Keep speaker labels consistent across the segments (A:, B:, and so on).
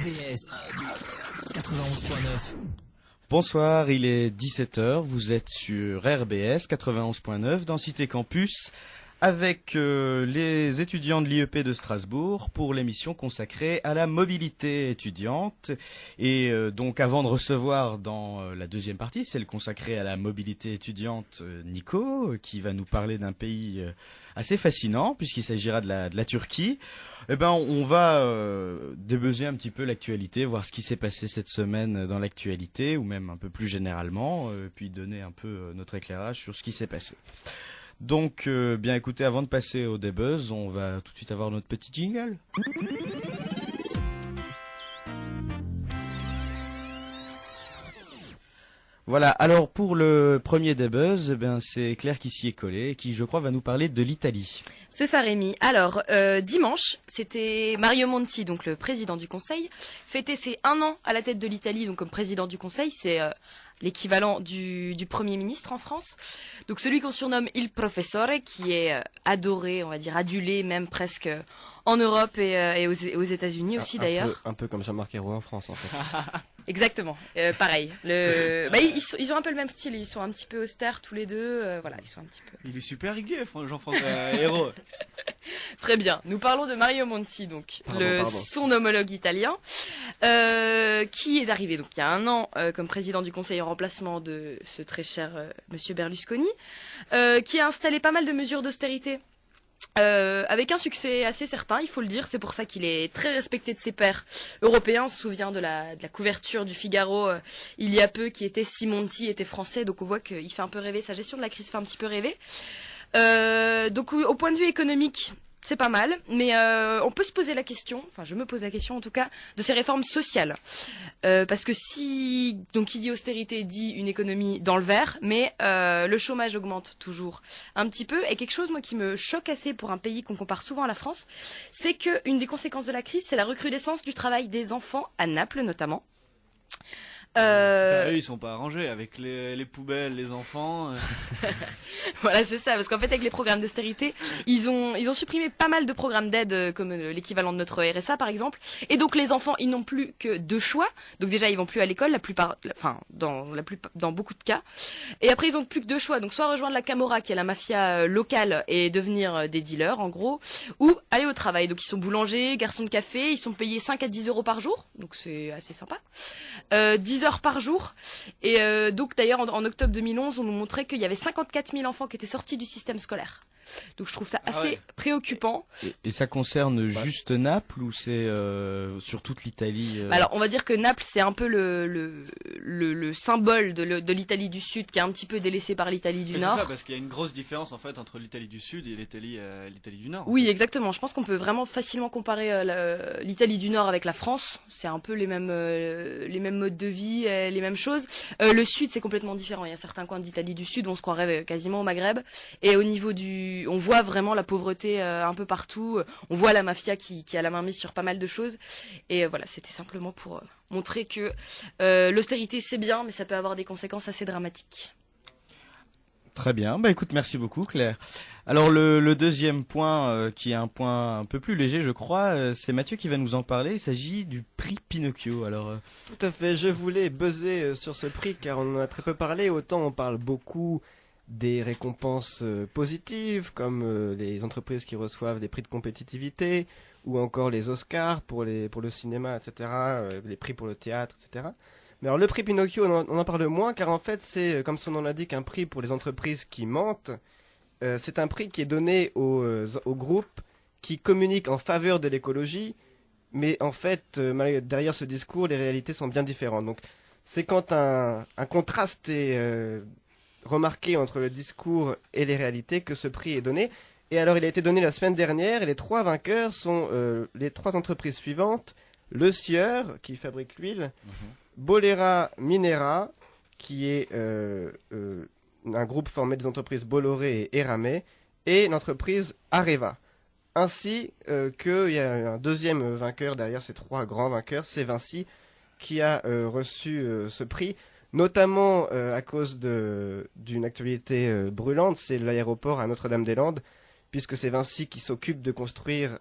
A: RBS 91.9.
B: Bonsoir, il est 17h, vous êtes sur RBS 91.9 dans Cité Campus avec les étudiants de l'IEP de Strasbourg pour l'émission consacrée à la mobilité étudiante. Et donc avant de recevoir dans la deuxième partie, celle consacrée à la mobilité étudiante, Nico, qui va nous parler d'un pays assez fascinant puisqu'il s'agira de la Turquie. Eh ben, on va débuzzer un petit peu l'actualité, voir ce qui s'est passé cette semaine dans l'actualité, ou même un peu plus généralement, puis donner un peu notre éclairage sur ce qui s'est passé. Donc, bien écoutez, avant de passer au débuzz, on va tout de suite avoir notre petit jingle. Voilà, alors pour le premier débuzz, eh ben, c'est Claire qui s'y est collée, et qui, je crois, va nous parler de l'Italie.
C: C'est ça, Rémi. Alors, dimanche, c'était Mario Monti, donc le président du Conseil, fêtait ses 1 an à la tête de l'Italie, donc comme président du Conseil, c'est l'équivalent du Premier ministre en France. Donc celui qu'on surnomme Il Professore, qui est adoré, on va dire adulé, même presque en Europe et aux États-Unis aussi d'ailleurs.
D: Un peu comme Jean-Marc Ayrault en France, en fait.
C: Exactement, pareil. Ils ont un peu le même style, ils sont un petit peu austères tous les deux, voilà, ils sont un petit peu...
E: Il est super gay, Jean-François Ayrault.
C: Très bien, nous parlons de Mario Monti, donc son homologue italien, qui est arrivé donc il y a 1 an comme président du Conseil en remplacement de ce très cher Monsieur Berlusconi, qui a installé pas mal de mesures d'austérité. Avec un succès assez certain, il faut le dire, c'est pour ça qu'il est très respecté de ses pairs européens. On se souvient de la couverture du Figaro il y a peu, qui était si Monti était français, donc on voit qu'il fait un peu rêver, sa gestion de la crise fait un petit peu rêver. Donc au point de vue économique, c'est pas mal, mais on peut se poser la question, enfin je me pose la question en tout cas, de ces réformes sociales. Parce que qui dit austérité dit une économie dans le vert, mais le chômage augmente toujours un petit peu. Et quelque chose moi qui me choque assez pour un pays qu'on compare souvent à la France, c'est que une des conséquences de la crise, c'est la recrudescence du travail des enfants, à Naples notamment.
E: Ils sont pas arrangés avec les poubelles, les enfants.
C: Voilà, c'est ça, parce qu'en fait avec les programmes d'austérité, ils ont supprimé pas mal de programmes d'aide comme l'équivalent de notre RSA par exemple, et donc les enfants ils n'ont plus que 2 choix. Donc déjà ils vont plus à l'école dans beaucoup de cas, et après ils ont plus que 2 choix, donc soit rejoindre la Camorra qui est la mafia locale et devenir des dealers en gros, ou aller au travail. Donc ils sont boulangers, garçons de café, ils sont payés 5 à 10 euros par jour, donc c'est assez sympa. 10 heures par jour. Et donc d'ailleurs en octobre 2011 on nous montrait qu'il y avait 54 000 enfants qui étaient sortis du système scolaire. Donc je trouve ça assez préoccupant.
B: Et ça concerne juste Naples ou c'est sur toute l'Italie
C: Alors on va dire que Naples c'est un peu le symbole de l'Italie du Sud, qui est un petit peu délaissé par l'Italie du Nord.
E: C'est ça, parce qu'il y a une grosse différence en fait entre l'Italie du Sud et l'Italie du Nord.
C: Oui, exactement. Je pense qu'on peut vraiment facilement comparer l'Italie du Nord avec la France. C'est un peu les mêmes modes de vie, les mêmes choses. Le Sud c'est complètement différent. Il y a certains coins de l'Italie du Sud où on se croirait quasiment au Maghreb, et au niveau on voit vraiment la pauvreté un peu partout. On voit la mafia qui a la main mise sur pas mal de choses. Et voilà, c'était simplement pour montrer que l'austérité c'est bien, mais ça peut avoir des conséquences assez dramatiques.
B: Très bien, bah écoute, merci beaucoup Claire. Alors le deuxième point, qui est un point un peu plus léger je crois, c'est Mathieu qui va nous en parler. Il s'agit du prix Pinocchio. Alors
D: Tout à fait, je voulais buzzer sur ce prix car on en a très peu parlé. Autant on parle beaucoup des récompenses positives, comme les entreprises qui reçoivent des prix de compétitivité, ou encore les Oscars pour le cinéma, etc., les prix pour le théâtre, etc. Mais alors le prix Pinocchio, on en parle moins, car en fait c'est, comme son nom l'indique, un prix pour les entreprises qui mentent. C'est un prix qui est donné aux groupes qui communiquent en faveur de l'écologie, mais en fait, derrière ce discours, les réalités sont bien différentes. Donc c'est quand un contraste est remarqué entre le discours et les réalités que ce prix est donné. Et alors il a été donné la semaine dernière, et les 3 vainqueurs sont les 3 entreprises suivantes: Le Sieur, qui fabrique l'huile, Bolera Minera, qui est un groupe formé des entreprises Bolloré et Eramet, et l'entreprise Areva. Ainsi qu'il y a un deuxième vainqueur derrière ces 3 grands vainqueurs, c'est Vinci, qui a reçu ce prix, notamment à cause d'une actualité brûlante, c'est l'aéroport à Notre-Dame-des-Landes, puisque c'est Vinci qui s'occupe de construire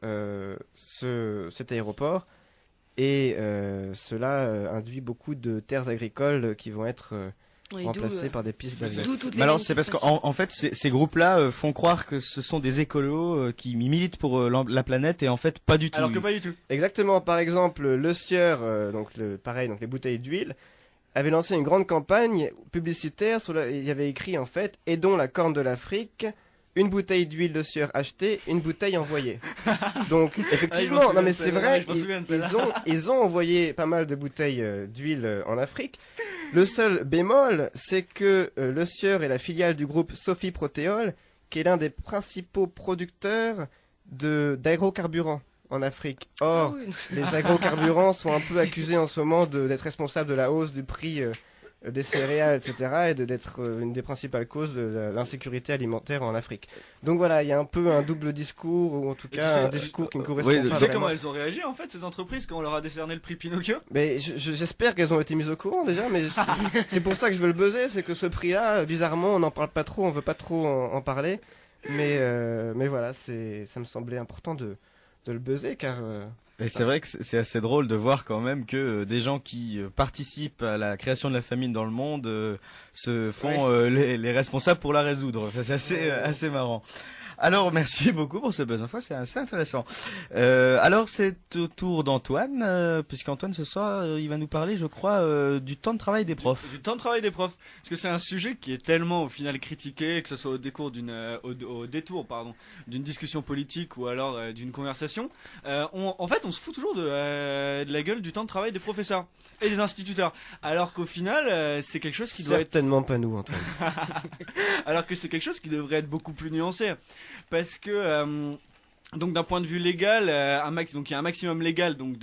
D: cet aéroport. et cela induit beaucoup de terres agricoles qui vont être
C: Oui,
D: remplacées par des pistes d'avion.
C: d'où toutes les
B: Mais alors c'est parce
C: manifestations.
B: qu'en fait ces groupes-là font croire que ce sont des écolos qui militent pour la planète et en fait pas du tout.
E: Alors que pas du tout.
D: Exactement, par exemple, Le Sieur, donc les bouteilles d'huile, avait lancé une grande campagne publicitaire il y avait écrit en fait « Aidons la corne de l'Afrique ». Une bouteille d'huile de Sieur achetée, une bouteille envoyée. Donc effectivement,
E: souviens
D: non mais
E: de
D: c'est
E: celle-là,
D: vrai,
E: je m'en souviens de celle-là.
D: ils ont envoyé pas mal de bouteilles d'huile en Afrique. Le seul bémol, c'est que Le Sieur est la filiale du groupe Sophie Protéol, qui est l'un des principaux producteurs d'aérocarburants en Afrique. Or,
C: Ah oui.
D: les agrocarburants sont un peu accusés en ce moment d'être responsables de la hausse du prix des céréales, etc., et d'être une des principales causes de l'insécurité alimentaire en Afrique. Donc voilà, il y a un peu un double discours, ou en tout
E: Et
D: cas
E: tu sais,
D: un discours qui ne correspond
B: oui,
D: pas
E: Tu sais
D: vraiment.
E: comment elles ont réagi en fait ces entreprises quand on leur a décerné le prix Pinocchio?
D: Mais j'espère qu'elles ont été mises au courant déjà, mais c'est pour ça que je veux le buzzer, c'est que ce prix-là, bizarrement, on n'en parle pas trop, on veut pas trop en parler, mais voilà, ça me semblait important de le buzzer, car...
B: Et c'est vrai que c'est assez drôle de voir quand même que des gens qui participent à la création de la famine dans le monde se font les responsables pour la résoudre. Enfin, c'est assez marrant. Alors merci beaucoup pour ce buzz info, c'est assez intéressant. Alors c'est au tour d'Antoine, puisqu'Antoine ce soir il va nous parler, je crois, du temps de travail des profs.
E: Du temps de travail des profs. Parce que c'est un sujet qui est tellement au final critiqué, que ce soit au détour d'une discussion politique ou alors d'une conversation. En fait, on se fout toujours de la gueule du temps de travail des professeurs et des instituteurs. Alors qu'au final, c'est quelque chose qui doit être...
D: Certainement pas nous, Antoine.
E: Alors que c'est quelque chose qui devrait être beaucoup plus nuancé. Parce que... donc d'un point de vue légal, donc il y a un maximum légal donc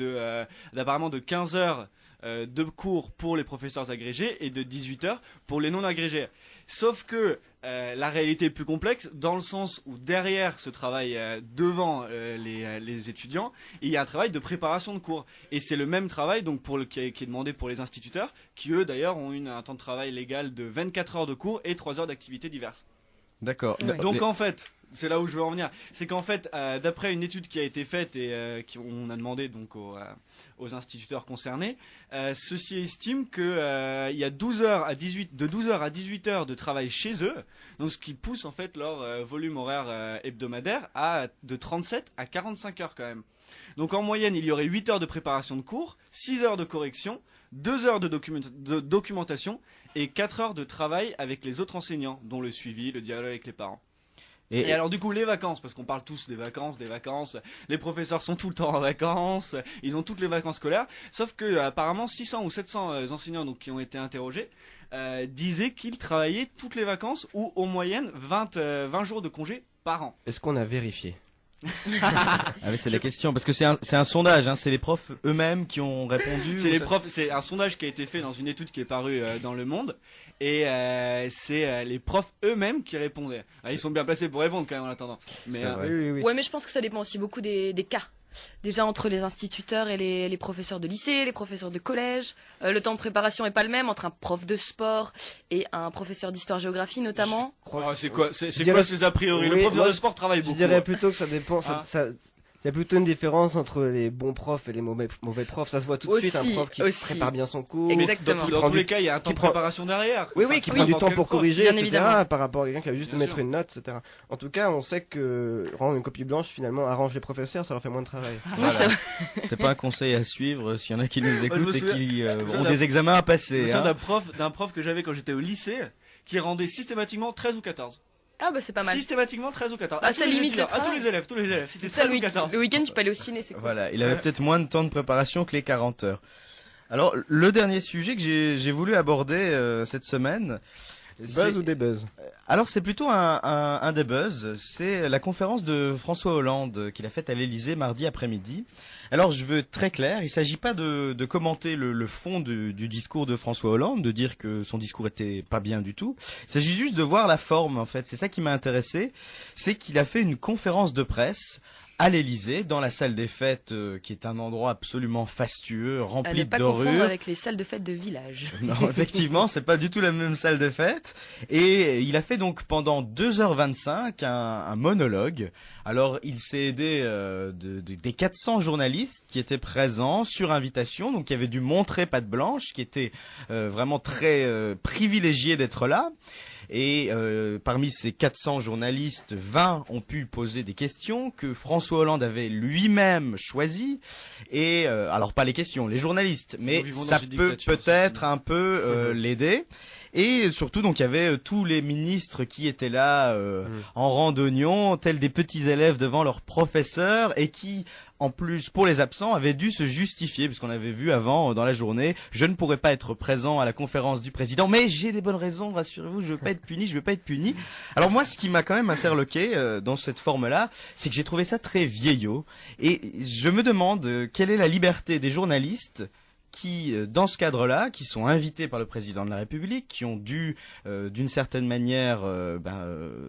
E: d'apparemment de 15 heures de cours pour les professeurs agrégés et de 18 heures pour les non agrégés. Sauf que la réalité est plus complexe dans le sens où derrière ce travail devant les étudiants, il y a un travail de préparation de cours. Et c'est le même travail donc qui est demandé pour les instituteurs qui eux d'ailleurs ont un temps de travail légal de 24 heures de cours et 3 heures d'activités diverses.
B: D'accord.
E: Donc en fait, c'est là où je veux en venir, c'est qu'en fait, d'après une étude qui a été faite et on a demandé donc aux instituteurs concernés, ceux-ci estiment que il y a 12 heures à 18 heures de travail chez eux, donc ce qui pousse en fait leur volume horaire hebdomadaire de 37 à 45 heures quand même. Donc en moyenne, il y aurait 8 heures de préparation de cours, 6 heures de correction, 2 heures de documentation et 4 heures de travail avec les autres enseignants, dont le suivi, le dialogue avec les parents. Et alors du coup les vacances, parce qu'on parle tous des vacances, les professeurs sont tout le temps en vacances, ils ont toutes les vacances scolaires, sauf que apparemment 600 ou 700 enseignants donc, qui ont été interrogés disaient qu'ils travaillaient toutes les vacances ou en moyenne 20 jours de congé par an.
D: Est-ce qu'on a vérifié?
B: Ah, mais c'est la question parce que c'est un sondage, hein, c'est les profs eux-mêmes qui ont répondu.
E: C'est un sondage qui a été fait dans une étude qui est parue dans Le Monde et c'est les profs eux-mêmes qui répondaient. Ah, ils sont bien placés pour répondre quand même en attendant. Mais
B: C'est vrai.
D: Oui.
C: Ouais, mais je pense que ça dépend aussi beaucoup des cas. Déjà entre les instituteurs et les professeurs de lycée, les professeurs de collège, le temps de préparation est pas le même entre un prof de sport et un professeur d'histoire-géographie notamment.
E: c'est quoi
D: dirais-
E: ces a priori?
D: Oui,
E: Le professeur
D: moi,
E: de sport travaille
D: Je
E: beaucoup.
D: dirais plutôt que ça dépend.
E: Ah.
D: Il y a plutôt une différence entre les bons profs et les mauvais profs. Ça se voit tout de suite, un
C: Aussi,
D: prof qui
C: aussi.
D: prépare bien son cours.
E: Mais
C: Exactement.
E: dans tous
D: du-
E: les cas, il y a un temps
D: qui
E: de
D: prend-
E: préparation derrière.
D: Oui,
E: Enfin,
D: qui
E: peu
D: prend du
E: importe
D: temps
E: quel
D: pour
E: prof.
D: corriger,
C: Bien
D: etc.
C: évidemment.
D: Par rapport à quelqu'un qui a juste
E: Bien
D: mettre
E: sûr.
D: une note, etc. En tout cas, on sait que rendre une copie blanche, finalement, arrange les professeurs, ça leur fait moins de travail.
C: Oui, c'est vrai.
B: C'est pas un conseil à suivre s'il y en a qui nous écoutent et
E: souviens-
B: qui
E: je me souviens
B: ont
E: d'un-
B: des examens à
E: Je me
B: passer.
E: souviens
B: Hein.
E: d'un prof que j'avais quand j'étais au lycée qui rendait systématiquement 13 ou 14.
C: Ah bah c'est pas mal.
E: Systématiquement 13 ou 14.
C: Ah,
E: À
C: ça
E: tous les
C: limite
E: étudiants,
C: le
E: à tous
C: travail.
E: les élèves, c'était
C: Ça,
E: 13 ou 14.
C: le week-end, tu peux aller au ciné, c'est cool.
B: Voilà, il avait peut-être moins de temps de préparation que les 40 heures. Alors, le dernier sujet que j'ai voulu aborder cette semaine,
D: Buzz ou des buzz?
B: alors c'est plutôt un des buzz, c'est la conférence de François Hollande qu'il a faite à l'Élysée mardi après-midi. Alors je veux être très clair, il s'agit pas de commenter le fond du discours de François Hollande, de dire que son discours était pas bien du tout. Il s'agit juste de voir la forme en fait, c'est ça qui m'a intéressé, c'est qu'il a fait une conférence de presse à l'Élysée, dans la salle des fêtes, qui est un endroit absolument fastueux,
C: À
B: rempli
C: ne pas
B: de
C: confondre
B: dorures.
C: avec les salles de fête de village.
B: Non, effectivement, c'est pas du tout la même salle de fête. Et il a fait donc pendant 2h25 un monologue. Alors, il s'est aidé des 400 journalistes qui étaient présents sur invitation, donc qui avaient dû montrer patte blanche, qui étaient vraiment très privilégiés d'être là. Et parmi ces 400 journalistes, 20 ont pu poser des questions que François Hollande avait lui-même choisies. Et alors pas les questions, les journalistes, mais
E: Nous vivons
B: ça
E: dans une
B: peut
E: dictature,
B: peut-être un peu l'aider. Et surtout, donc, il y avait tous les ministres qui étaient là en rang d'oignon, tels des petits élèves devant leur professeur, et qui, en plus, pour les absents, avaient dû se justifier, puisqu'on avait vu avant, dans la journée, je ne pourrais pas être présent à la conférence du président, mais j'ai des bonnes raisons, rassurez-vous, je veux pas être puni. Alors moi, ce qui m'a quand même interloqué dans cette forme-là, c'est que j'ai trouvé ça très vieillot, et je me demande quelle est la liberté des journalistes qui, dans ce cadre-là, qui sont invités par le président de la République, qui ont dû, d'une certaine manière,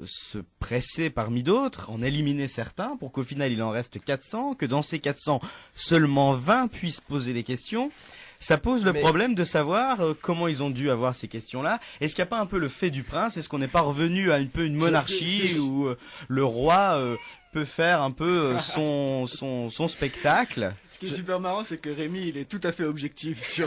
B: se presser parmi d'autres, en éliminer certains, pour qu'au final il en reste 400, que dans ces 400, seulement 20 puissent poser des questions. Ça pose le problème de savoir comment ils ont dû avoir ces questions-là. Est-ce qu'il n'y a pas un peu le fait du prince? Est-ce qu'on n'est pas revenu à une monarchie où le roi peut faire un peu son spectacle?
E: Ce qui est super marrant, c'est que Rémi, il est tout à fait objectif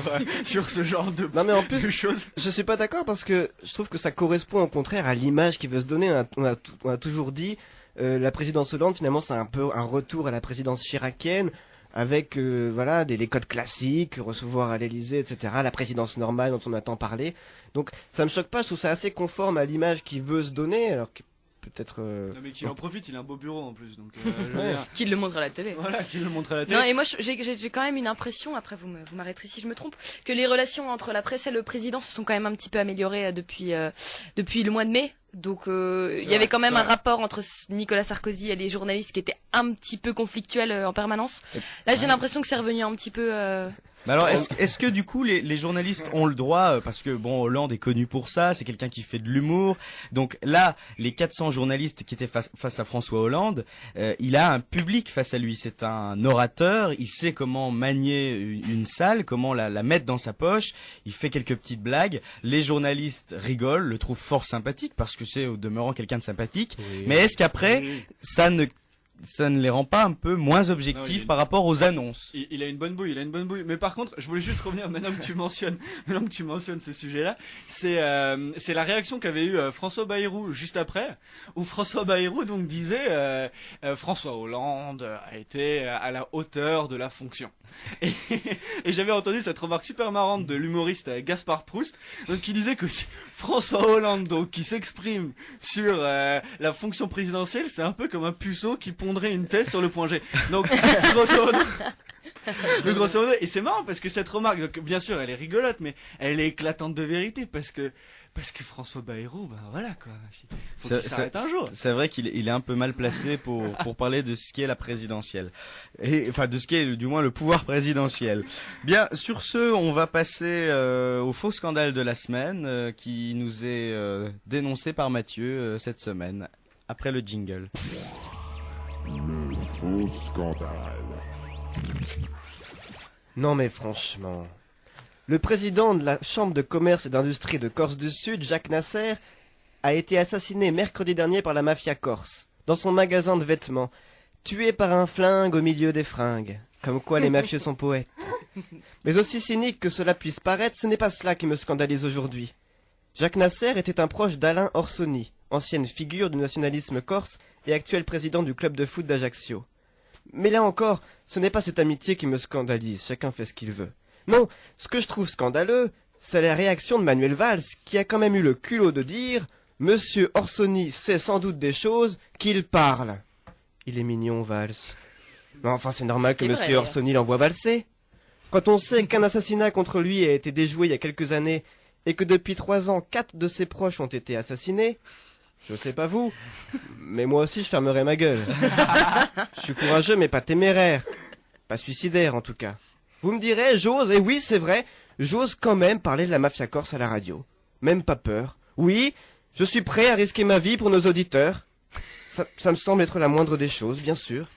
E: sur ce genre de,
D: Non mais en plus,
E: de choses.
D: je suis pas d'accord parce que je trouve que ça correspond au contraire à l'image qu'il veut se donner. On a toujours dit la présidence Hollande finalement c'est un peu un retour à la présidence chiracienne avec voilà les codes classiques, recevoir à l'Élysée, etc. La présidence normale dont on a tant parlé. Donc ça me choque pas, je trouve ça assez conforme à l'image qu'il veut se donner alors que peut-être.
E: Non, mais qu'il en profite, il a un beau bureau en plus, donc.
C: Qu'il le montre à la télé.
E: Voilà, qu'il le montre à la télé.
C: Non, et moi j'ai quand même une impression, après vous m'arrêterez si je me trompe, que les relations entre la presse et le président se sont quand même un petit peu améliorées depuis le mois de mai. Donc il y avait quand même un rapport entre Nicolas Sarkozy et les journalistes qui était un petit peu conflictuel en permanence. Là j'ai l'impression que c'est revenu un petit peu...
B: Mais alors, est-ce que du coup les journalistes ont le droit, parce que bon, Hollande est connu pour ça, c'est quelqu'un qui fait de l'humour. Donc là, les 400 journalistes qui étaient face à François Hollande, il a un public face à lui. C'est un orateur, il sait comment manier une salle, comment la mettre dans sa poche. Il fait quelques petites blagues. Les journalistes rigolent, le trouvent fort sympathique parce que c'est au demeurant quelqu'un de sympathique. Oui. Mais est-ce qu'après, ça ne les rend pas un peu moins objectifs par rapport aux annonces?
E: Il a une bonne bouille, Mais par contre, je voulais juste revenir maintenant que tu mentionnes ce sujet-là, c'est la réaction qu'avait eu François Bayrou juste après, où François Bayrou donc disait François Hollande a été à la hauteur de la fonction. Et j'avais entendu cette remarque super marrante de l'humoriste Gaspard Proust, donc qui disait que François Hollande donc qui s'exprime sur la fonction présidentielle, c'est un peu comme un puceau qui pondrait une thèse sur le point G. Donc grosso modo, et c'est marrant parce que cette remarque, donc, bien sûr, elle est rigolote, mais elle est éclatante de vérité parce que François Bayrou, ben voilà quoi. Faut qu'il s'arrête un jour.
B: C'est vrai qu'il est un peu mal placé pour parler de ce qu'est la présidentielle. Et, enfin, de ce qu'est, du moins, le pouvoir présidentiel. Bien, sur ce, on va passer au faux scandale de la semaine, qui nous est dénoncé par Mathieu cette semaine, après le jingle.
F: Le faux scandale.
D: Non mais franchement... Le président de la Chambre de commerce et d'industrie de Corse du Sud, Jacques Nasser, a été assassiné mercredi dernier par la mafia corse, dans son magasin de vêtements, tué par un flingue au milieu des fringues. Comme quoi les mafieux sont poètes. Mais aussi cynique que cela puisse paraître, ce n'est pas cela qui me scandalise aujourd'hui. Jacques Nasser était un proche d'Alain Orsoni, ancienne figure du nationalisme corse et actuel président du club de foot d'Ajaccio. Mais là encore, ce n'est pas cette amitié qui me scandalise, chacun fait ce qu'il veut. Non, ce que je trouve scandaleux, c'est la réaction de Manuel Valls, qui a quand même eu le culot de dire « Monsieur Orsoni sait sans doute des choses, qu'il parle ». Il est mignon, Valls. Mais enfin, c'est normal que Monsieur Orsoni l'envoie valser. Quand on sait qu'un assassinat contre lui a été déjoué il y a quelques années, et que depuis 3 ans, 4 de ses proches ont été assassinés, je sais pas vous, mais moi aussi je fermerai ma gueule. Je suis courageux mais pas téméraire. Pas suicidaire en tout cas. Vous me direz, j'ose, et oui c'est vrai, j'ose quand même parler de la mafia corse à la radio. Même pas peur. Oui, je suis prêt à risquer ma vie pour nos auditeurs. Ça me semble être la moindre des choses, bien sûr.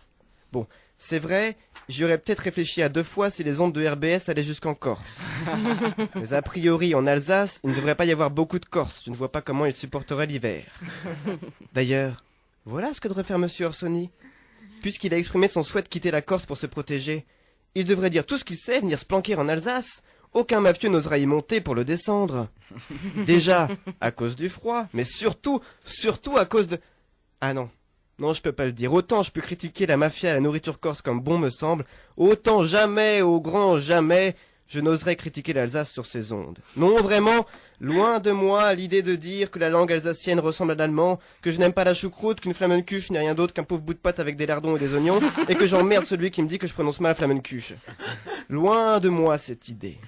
D: Bon, c'est vrai, j'y aurais peut-être réfléchi à 2 fois si les ondes de RBS allaient jusqu'en Corse. Mais a priori, en Alsace, il ne devrait pas y avoir beaucoup de Corses. Je ne vois pas comment ils supporteraient l'hiver. D'ailleurs, voilà ce que devrait faire Monsieur Orsoni. Puisqu'il a exprimé son souhait de quitter la Corse pour se protéger, il devrait dire tout ce qu'il sait, venir se planquer en Alsace. Aucun mafieux n'osera y monter pour le descendre. Déjà, à cause du froid, mais surtout à cause de... Ah non, je peux pas le dire. Autant je peux critiquer la mafia et la nourriture corse comme bon me semble, autant jamais, au grand jamais, je n'oserais critiquer l'Alsace sur ses ondes. Non, vraiment, loin de moi l'idée de dire que la langue alsacienne ressemble à l'allemand, que je n'aime pas la choucroute, qu'une flamencuche n'est rien d'autre qu'un pauvre bout de pâte avec des lardons et des oignons, et que j'emmerde celui qui me dit que je prononce mal la flamencuche. Loin de moi cette idée.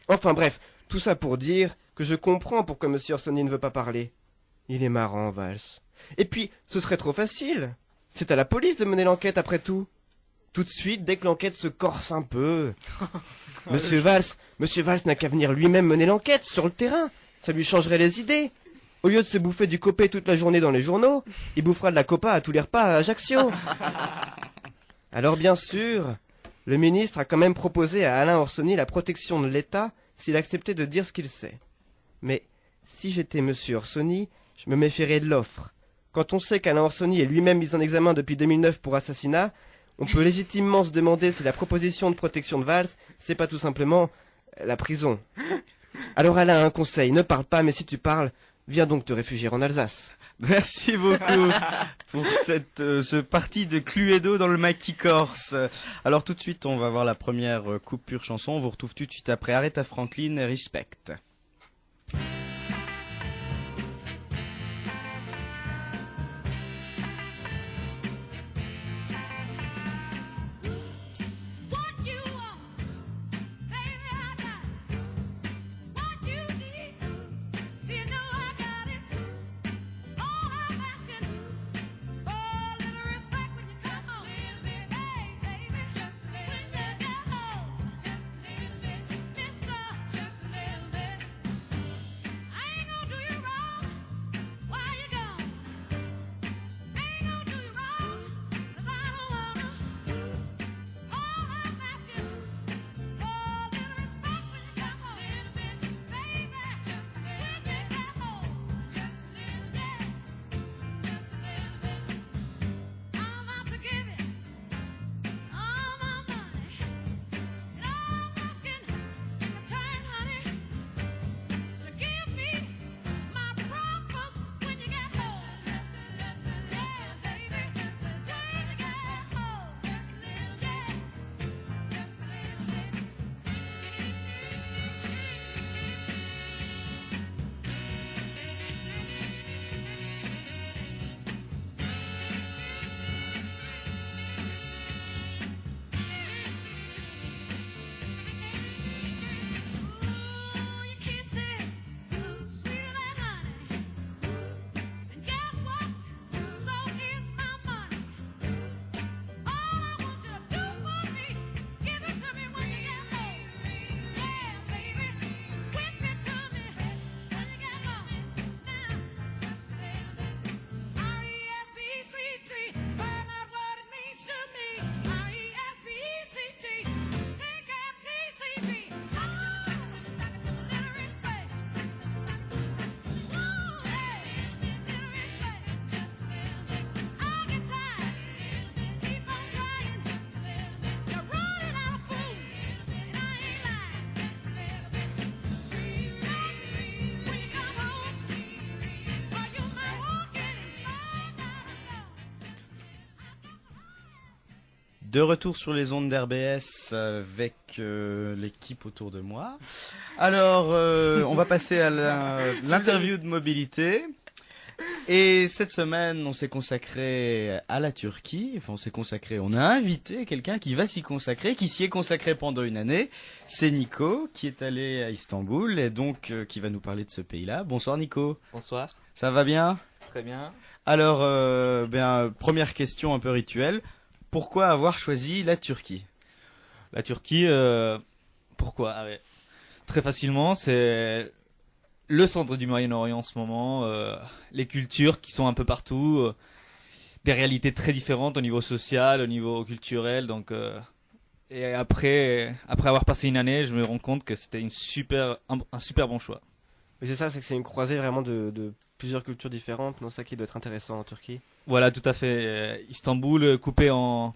D: Enfin bref, tout ça pour dire que je comprends pourquoi Monsieur Orsoni ne veut pas parler. Il est marrant, Valls. Et puis, ce serait trop facile. C'est à la police de mener l'enquête après tout. Tout de suite, dès que l'enquête se corse un peu. Monsieur Valls n'a qu'à venir lui-même mener l'enquête sur le terrain. Ça lui changerait les idées. Au lieu de se bouffer du copé toute la journée dans les journaux, il bouffera de la copa à tous les repas à Ajaccio. Alors bien sûr, le ministre a quand même proposé à Alain Orsoni la protection de l'État s'il acceptait de dire ce qu'il sait. Mais si j'étais Monsieur Orsoni, je me méfierais de l'offre. Quand on sait qu'Alain Orsoni est lui-même mis en examen depuis 2009 pour assassinat, on peut légitimement se demander si la proposition de protection de Valls, c'est pas tout simplement la prison. Alors Alain, un conseil, ne parle pas, mais si tu parles, viens donc te réfugier en Alsace.
B: Merci beaucoup pour ce parti de Cluedo dans le maquis corse. Alors tout de suite, on va voir la première coupure chanson. On vous retrouve tout de suite après Aretha Franklin et Respect. De retour sur les ondes d'RBS avec l'équipe autour de moi. Alors, on va passer à l'interview de mobilité. Et cette semaine, on s'est consacré à la Turquie. Enfin, on a invité quelqu'un qui va s'y consacrer, qui s'y est consacré pendant une année. C'est Nico, qui est allé à Istanbul et donc qui va nous parler de ce pays-là. Bonsoir Nico.
G: Bonsoir.
B: Ça va bien ?
G: Très bien.
B: Alors, première question un peu rituelle. Pourquoi avoir choisi la Turquie ?
G: La Turquie, pourquoi ? Ah ouais. Très facilement, c'est le centre du Moyen-Orient en ce moment. Les cultures qui sont un peu partout. des réalités très différentes au niveau social, au niveau culturel. Donc, et après avoir passé une année, je me rends compte que c'était un super bon choix.
D: Mais c'est ça, c'est que c'est une croisée vraiment de plusieurs cultures différentes, non, ça qui doit être intéressant en Turquie.
G: Voilà, tout à fait. Istanbul coupé en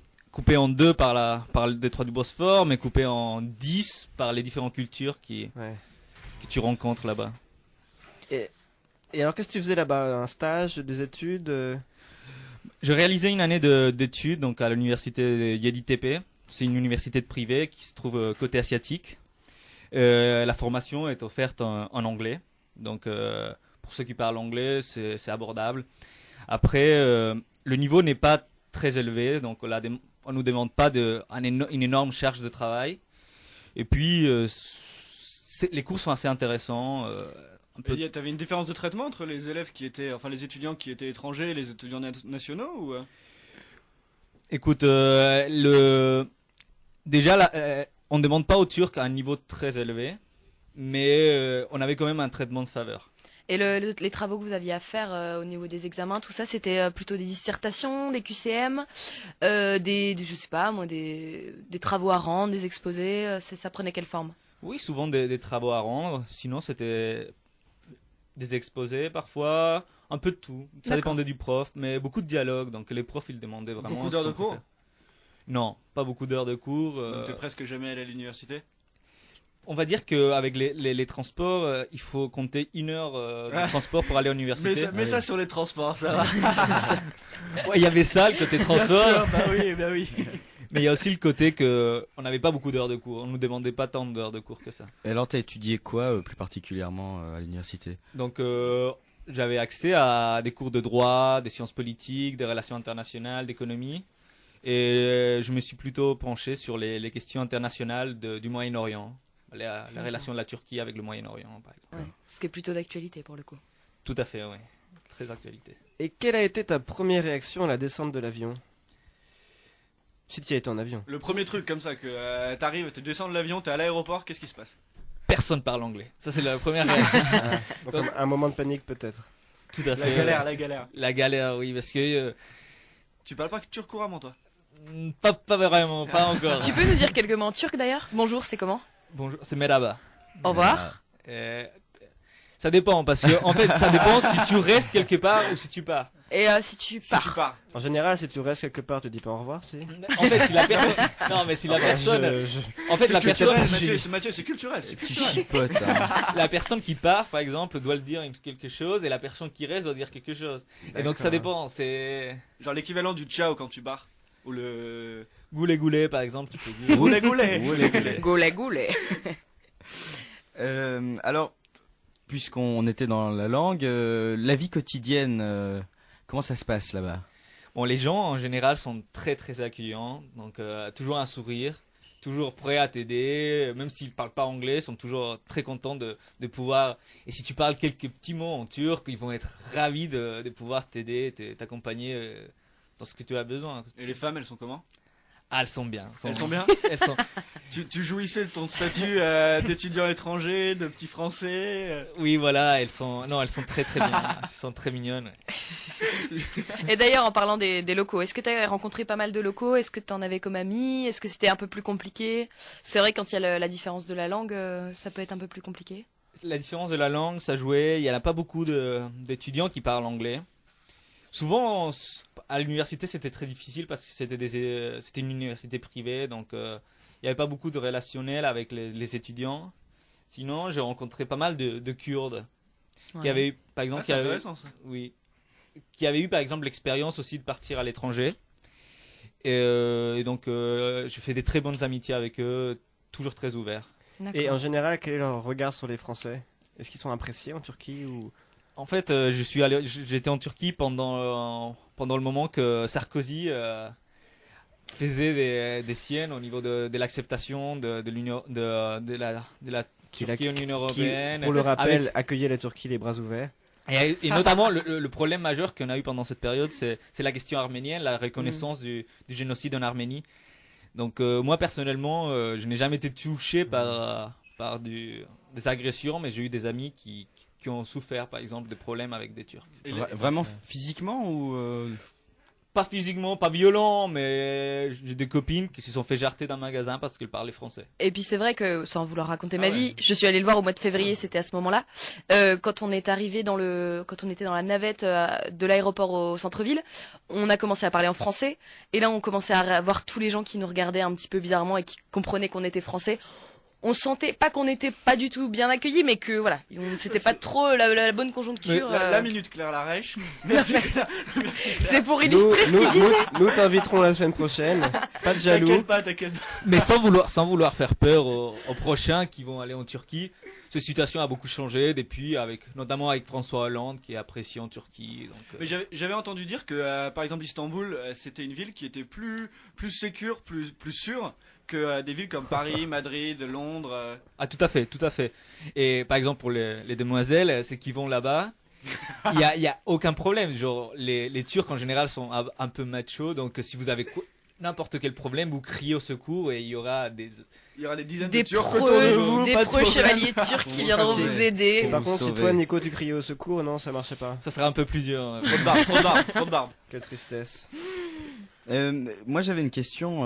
G: deux par le détroit du Bosphore, mais coupé en 10 par les différentes cultures que tu rencontres là-bas.
D: Et alors, qu'est-ce que tu faisais là-bas? Un stage, des études
G: Je réalisais une année d'études donc à l'université Yeditepe. C'est une université privée qui se trouve côté asiatique. La formation est offerte en anglais. Donc, pour ceux qui parlent anglais, c'est abordable. Après, le niveau n'est pas très élevé. Donc, on ne nous demande pas une énorme charge de travail. Et puis, les cours sont assez intéressants.
E: T'avais une différence de traitement entre les élèves les étudiants qui étaient étrangers et les étudiants nationaux ou
G: Écoute, déjà, on ne demande pas aux Turcs un niveau très élevé, mais on avait quand même un traitement de faveur.
C: Et les travaux que vous aviez à faire au niveau des examens, tout ça, c'était plutôt des dissertations, des QCM, je sais pas moi, des travaux à rendre, des exposés, ça prenait quelle forme?
G: Oui, souvent des travaux à rendre, sinon c'était des exposés parfois, un peu de tout. Ça dépendait du prof, mais beaucoup de dialogue, donc les profs ils demandaient vraiment...
E: Beaucoup d'heures de cours?
G: Non, pas beaucoup d'heures de cours.
E: Donc t'es presque jamais allé à l'université?
G: On va dire qu'avec les transports, il faut compter 1 heure de transport pour aller à l'université.
E: Mais ça sur les transports, ça va.
G: Ouais, il y avait ça, le côté transport.
E: Bien sûr, bah oui.
G: Mais il y a aussi le côté que on n'avait pas beaucoup d'heures de cours. On nous demandait pas tant d'heures de cours que ça.
B: Et alors, t'as étudié quoi plus particulièrement à l'université?
G: Donc, j'avais accès à des cours de droit, des sciences politiques, des relations internationales, d'économie. Et je me suis plutôt penché sur les questions internationales du Moyen-Orient. La relation de la Turquie avec le Moyen-Orient, par exemple.
C: Ouais, ce qui est plutôt d'actualité pour le coup.
G: Tout à fait, oui. Très d'actualité.
D: Et quelle a été ta première réaction à la descente de l'avion? Si tu y étais en avion.
E: Le premier truc comme ça, que t'arrives, tu descends de l'avion, t'es à l'aéroport, qu'est-ce qui se passe?
G: Personne parle anglais. Ça, c'est la première réaction.
D: Donc, un moment de panique peut-être.
G: Tout à fait.
E: La galère.
G: La galère, oui, parce que...
E: Tu parles pas turc couramment, toi?
G: Pas vraiment, pas encore.
C: Tu peux nous dire quelques mots en turc d'ailleurs? Bonjour, c'est comment?
G: Bonjour, c'est merhaba.
C: Au revoir.
G: Ça dépend, parce que en fait, ça dépend si tu restes quelque part ou si tu pars.
C: Et si tu pars?
D: En général, si tu restes quelque part, tu dis pas au revoir, si.
G: En fait, si la personne... Non, mais si la personne... En fait, la personne...
E: Mathieu, c'est culturel.
B: Tu chipotes.
G: La personne qui part, par exemple, doit le dire quelque chose, et la personne qui reste doit dire quelque chose. Et donc, ça dépend, c'est...
E: Genre l'équivalent du ciao quand tu pars. Ou le...
G: Goulet goulet, par exemple, tu peux dire.
E: Goulet.
C: Goulet goulet.
B: Alors, puisqu'on était dans la langue, la vie quotidienne, comment ça se passe là-bas?
G: Bon, les gens en général sont très très accueillants, donc toujours un sourire, toujours prêts à t'aider, même s'ils parlent pas anglais, ils sont toujours très contents de pouvoir. Et si tu parles quelques petits mots en turc, ils vont être ravis de pouvoir t'aider, t'accompagner dans ce que tu as besoin.
E: Et les femmes, elles sont comment?
G: Ah, elles sont bien.
E: Elles sont bien.
G: Elles sont...
E: tu jouissais de ton statut d'étudiant étranger, de petit français.
G: Oui, voilà, elles sont très très bien. Elles sont très mignonnes. Ouais.
C: Et d'ailleurs, en parlant des locaux, est-ce que tu as rencontré pas mal de locaux? Est-ce que tu en avais comme amis? Est-ce que c'était un peu plus compliqué? C'est vrai, quand il y a la différence de la langue, ça peut être un peu plus compliqué.
G: La différence de la langue, ça jouait. Il n'y en a pas beaucoup d'étudiants qui parlent anglais. Souvent, à l'université, c'était très difficile parce que c'était une université privée, donc il n'y avait pas beaucoup de relationnel avec les étudiants. Sinon, j'ai rencontré pas mal de Kurdes qui avaient eu, par exemple,
E: intéressant, ça.
G: Oui, qui avaient eu par exemple l'expérience aussi de partir à l'étranger. Et donc, je fais des très bonnes amitiés avec eux, toujours très ouverts.
D: Et en général, quel est leur regard sur les Français? Est-ce qu'ils sont appréciés en Turquie ou...
G: En fait, j'étais en Turquie pendant le moment que Sarkozy faisait des siennes au niveau de l'acceptation de l'Union de la Turquie en Union européenne.
D: Pour le rappel, accueillait la Turquie les bras ouverts.
G: Et notamment le problème majeur qu'on a eu pendant cette période, c'est la question arménienne, la reconnaissance du génocide en Arménie. Donc moi personnellement, je n'ai jamais été touché par des agressions, mais j'ai eu des amis qui ont souffert, par exemple, de problèmes avec des Turcs.
B: Vraiment physiquement ou
G: pas physiquement, pas violent, mais j'ai des copines qui se sont fait jarter d'un magasin parce qu'elles parlaient français.
C: Et puis c'est vrai que, sans vouloir raconter ma vie, je suis allée le voir au mois de février, c'était à ce moment-là, quand on est arrivé quand on était dans la navette de l'aéroport au centre-ville, on a commencé à parler en français, et là on commençait à voir tous les gens qui nous regardaient un petit peu bizarrement et qui comprenaient qu'on était français. On sentait pas qu'on n'était pas du tout bien accueillis, mais que voilà, c'était pas trop la bonne conjoncture.
E: La minute Claire Larèche. Merci Claire. Merci Claire.
C: C'est pour illustrer ce qu'il disait.
D: Nous t'inviterons la semaine prochaine. Pas de jaloux.
E: T'inquiète pas.
G: Mais sans vouloir faire peur aux prochains qui vont aller en Turquie. Cette situation a beaucoup changé depuis, notamment avec François Hollande qui est apprécié en Turquie. Donc,
E: Mais j'avais entendu dire que par exemple Istanbul, c'était une ville qui était plus sécure, plus sûre que des villes comme Paris, Madrid, Londres.
G: Ah, tout à fait. Et par exemple pour les demoiselles, c'est qu'ils vont là-bas. Il y a aucun problème. Genre les Turcs en général sont un peu machos, donc si vous avez n'importe quel problème, vous criez au secours et il y aura des
E: dizaines
C: des
E: de Turcs
C: preux,
E: autour de vous.
C: des
E: pas de
C: preux
E: problème.
C: chevaliers turcs qui viendront vous aider.
D: Et par
B: Vous
D: contre, si
B: sauvez.
D: toi, Nico, tu criais au secours, non, ça marchait pas.
G: Ça sera un peu plus dur.
E: Trop de barbe.
D: Quelle tristesse.
B: Moi, j'avais une question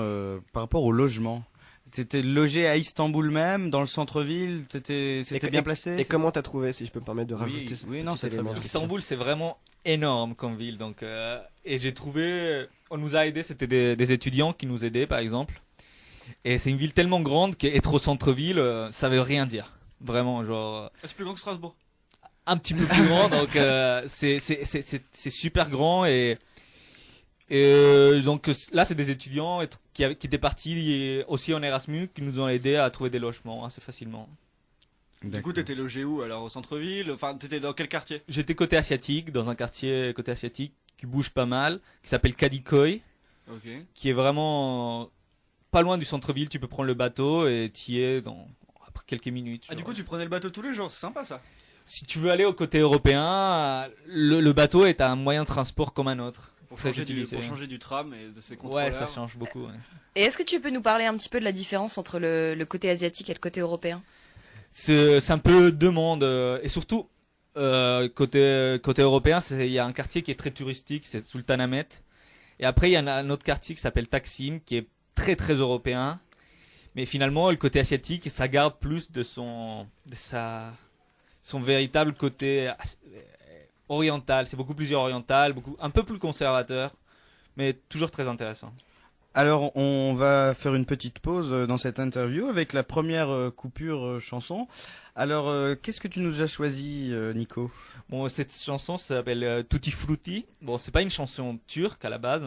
B: par rapport au logement. T'étais logé à Istanbul même, dans le centre-ville. C'était bien placé.
D: Et comment t'as trouvé, si je peux me permettre de rajouter
B: oui, non,
D: petit
B: c'est très
D: élément
B: bien.
D: de
G: Istanbul, c'est vraiment énorme comme ville. Donc, et j'ai trouvé, on nous a aidés, c'était des étudiants qui nous aidaient, par exemple. Et c'est une ville tellement grande qu'être au centre-ville, ça veut rien dire. Vraiment, genre.
E: C'est plus grand que Strasbourg.
G: Un petit peu plus grand, donc c'est super grand et donc là c'est des étudiants qui étaient partis aussi en Erasmus qui nous ont aidés à trouver des logements assez facilement.
E: Du coup, t'étais logé où alors, au centre-ville? Enfin, t'étais dans quel quartier?
G: J'étais côté asiatique, dans un quartier côté asiatique qui bouge pas mal, qui s'appelle Kadikoy,
E: Ok.
G: qui est vraiment pas loin du centre-ville. Tu peux prendre le bateau et t'y es après quelques minutes.
E: Ah, du coup, tu prenais le bateau tous les jours, c'est sympa ça.
G: Si tu veux aller au côté européen, le bateau est un moyen de transport comme un autre.
E: Pour
G: Très
E: changer,
G: utilisé.
E: pour changer du tram et de ses contrôleurs.
G: Ouais, ça change beaucoup. Ouais.
C: Et est-ce que tu peux nous parler un petit peu de la différence entre le côté asiatique et le côté européen?
G: C'est un peu deux mondes. Et surtout, côté européen, il y a un quartier qui est très touristique, c'est Sultanahmet. Et après, il y a un autre quartier qui s'appelle Taksim, qui est très très européen. Mais finalement, le côté asiatique, ça garde plus de son véritable côté oriental. C'est beaucoup plus oriental, un peu plus conservateur, mais toujours très intéressant.
B: Alors, on va faire une petite pause dans cette interview avec la première coupure chanson. Alors, qu'est-ce que tu nous as choisi, Nico?
G: Bon, cette chanson s'appelle Tutti Frutti. Bon, c'est pas une chanson turque à la base,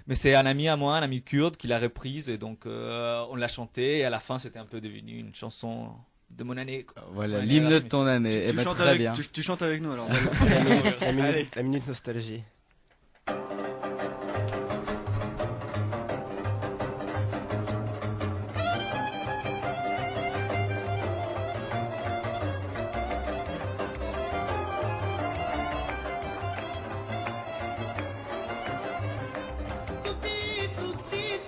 G: mais c'est un ami à moi, un ami kurde, qui l'a reprise et donc on l'a chantée et à la fin c'était un peu devenu une chanson de mon année. Quoi.
B: Voilà,
G: Ouais,
B: l'hymne de
G: Erasmus.
B: ton année. Eh ben,
E: chantes
B: très
E: avec,
B: bien.
E: tu chantes avec nous alors.
D: La minute nostalgie.
H: Tutti frutti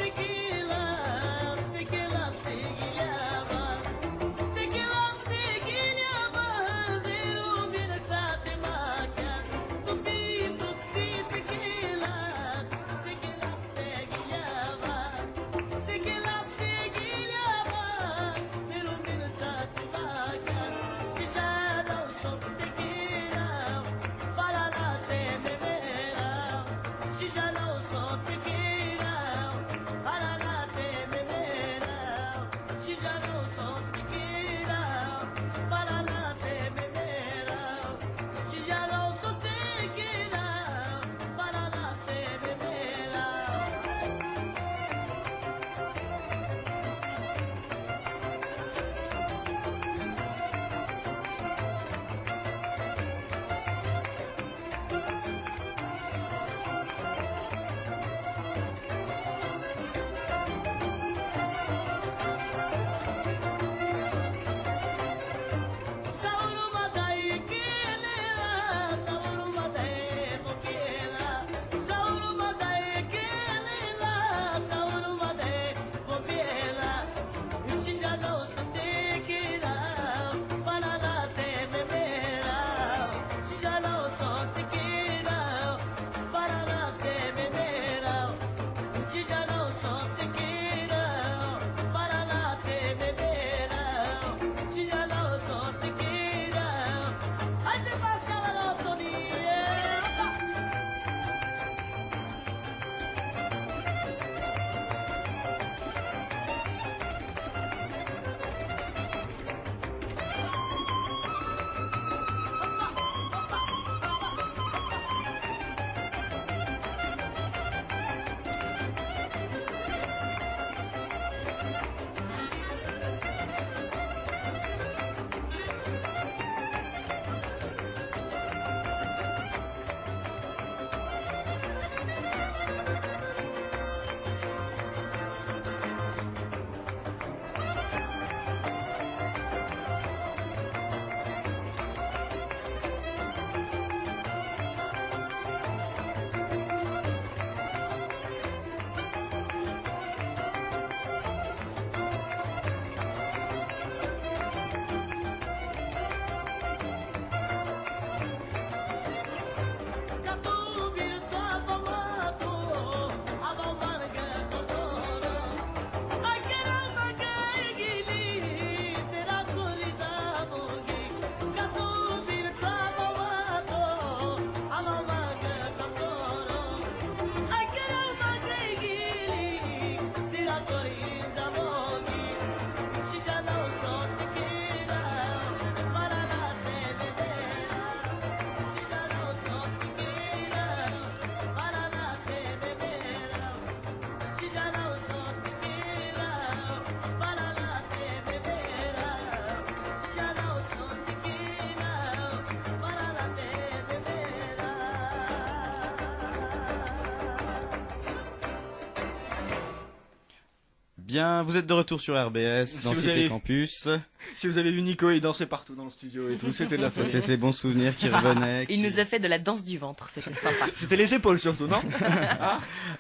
B: Bien, vous êtes de retour sur RBS,
E: Si
B: dans
E: vous
B: Cité
E: avez-
B: Campus.
E: Si vous avez vu Nico, il dansait partout dans le studio et tout, c'était de la folie.
B: C'était ces bons souvenirs qui revenaient.
C: Il nous a fait de la danse du ventre, c'était sympa.
E: C'était les épaules surtout, non?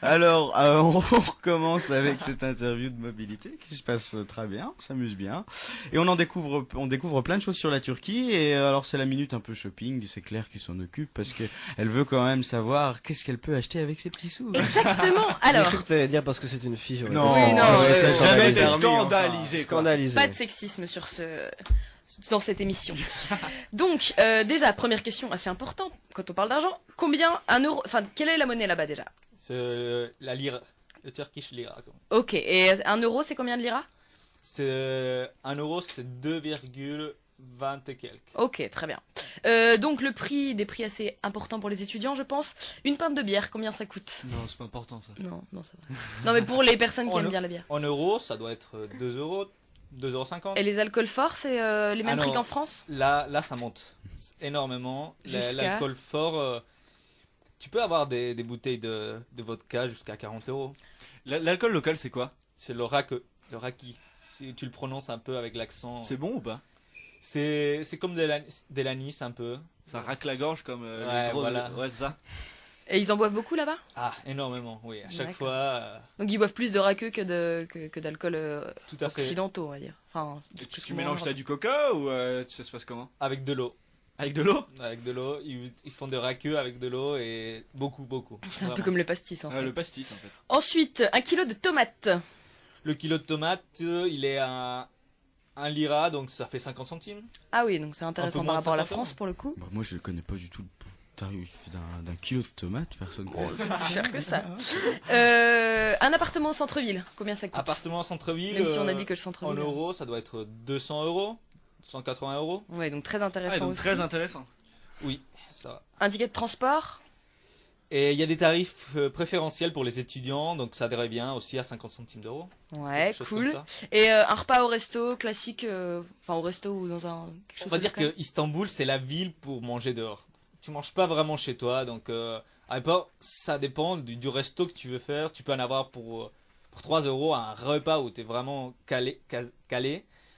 B: Alors, on recommence avec cette interview de mobilité qui se passe très bien, on s'amuse bien. Et on découvre plein de choses sur la Turquie. Et alors, c'est la minute un peu shopping, c'est Claire qui s'en occupe parce qu'elle veut quand même savoir qu'est-ce qu'elle peut acheter avec ses petits sous.
C: Exactement.
D: J'ai
C: Alors,
D: cru que tu allais dire parce que c'est une fille. j'aurais
B: Non,
D: pas-
C: Oui, non,
B: je serais
E: Jamais été
B: scandalisé.
E: scandalisé, quoi.
D: Scandalisé.
C: pas de sexisme dans cette émission. Donc, déjà, première question assez importante quand on parle d'argent. Combien un euro, enfin, quelle est la monnaie là-bas déjà?
G: C'est la lira, le Turkish lira.
C: Ok, et un euro, c'est combien de lira?
G: C'est 1 euro, c'est 2,20 et quelques.
C: Ok, très bien. Donc, le prix, des prix assez importants pour les étudiants, je pense. Une pinte de bière, combien ça coûte?
E: Non, c'est pas important ça.
C: Non, non, ça va. Non, mais pour les personnes qui
G: Oh,
C: aiment
G: non.
C: bien la bière.
G: En euros, ça doit être 2 euros, 2,50
C: Et
G: €.
C: les alcools forts, c'est les mêmes
G: Ah
C: prix
G: non.
C: qu'en France?
G: Là, ça monte énormément.
C: Jusqu'à
G: L'alcool fort, tu peux avoir des bouteilles de vodka jusqu'à 40 €.
E: L'alcool local, c'est quoi?
G: C'est le raki. Si tu le prononces un peu avec l'accent.
E: C'est bon ou pas?
G: C'est comme de l'anis un peu.
E: Ça racle la gorge comme
G: Ouais,
E: les gros.
G: voilà.
E: Ouais, c'est ça.
C: Et ils en boivent beaucoup là-bas?
G: Ah, énormément, oui. À chaque
C: D'accord.
G: fois,
C: Donc ils boivent plus de raqueux que d'alcool
G: tout à fait.
C: occidentaux, on va dire. Enfin,
E: Tu mélanges ça à du coca ou ça se passe comment?
G: Avec de l'eau.
E: Avec de l'eau?
G: Avec de l'eau. Ils font des raqueux avec de l'eau et beaucoup.
C: C'est un peu
G: Vraiment.
C: comme le pastis en fait.
E: Le pastis en fait.
C: Ensuite, 1 kilo de tomates.
G: Le kilo de tomates, il est à 1 lira, donc ça fait 50 centimes.
C: Ah oui, donc c'est intéressant
G: Un peu
C: par
G: moins de
C: rapport à la
G: 50
C: France pour le coup.
B: Bah, moi, je connais pas du tout le tarif d'un kilo de tomates, personne.
C: C'est plus cher que ça. Un appartement au centre-ville, combien ça coûte?
G: Appartement en centre-ville.
C: Même si on a dit que le
G: En
C: centre-ville.
G: euros, ça doit être 200 €, 180 €.
C: Ouais, donc très
E: Ah,
C: intéressant
E: donc
C: aussi.
E: très intéressant.
G: Oui, ça va.
C: Un ticket de transport.
G: Et il y a des tarifs préférentiels pour les étudiants, donc ça adhérait bien aussi à 50 centimes d'euros.
C: Ouais,
G: quelque chose
C: cool.
G: comme ça.
C: Et un repas au resto classique, enfin au resto ou dans un quelque chose
G: On va
C: de
G: dire
C: local.
G: que Istanbul, c'est la ville pour manger dehors. Tu manges pas vraiment chez toi, donc à part, ça dépend du resto que tu veux faire. Tu peux en avoir pour 3 € un repas où tu es vraiment calé.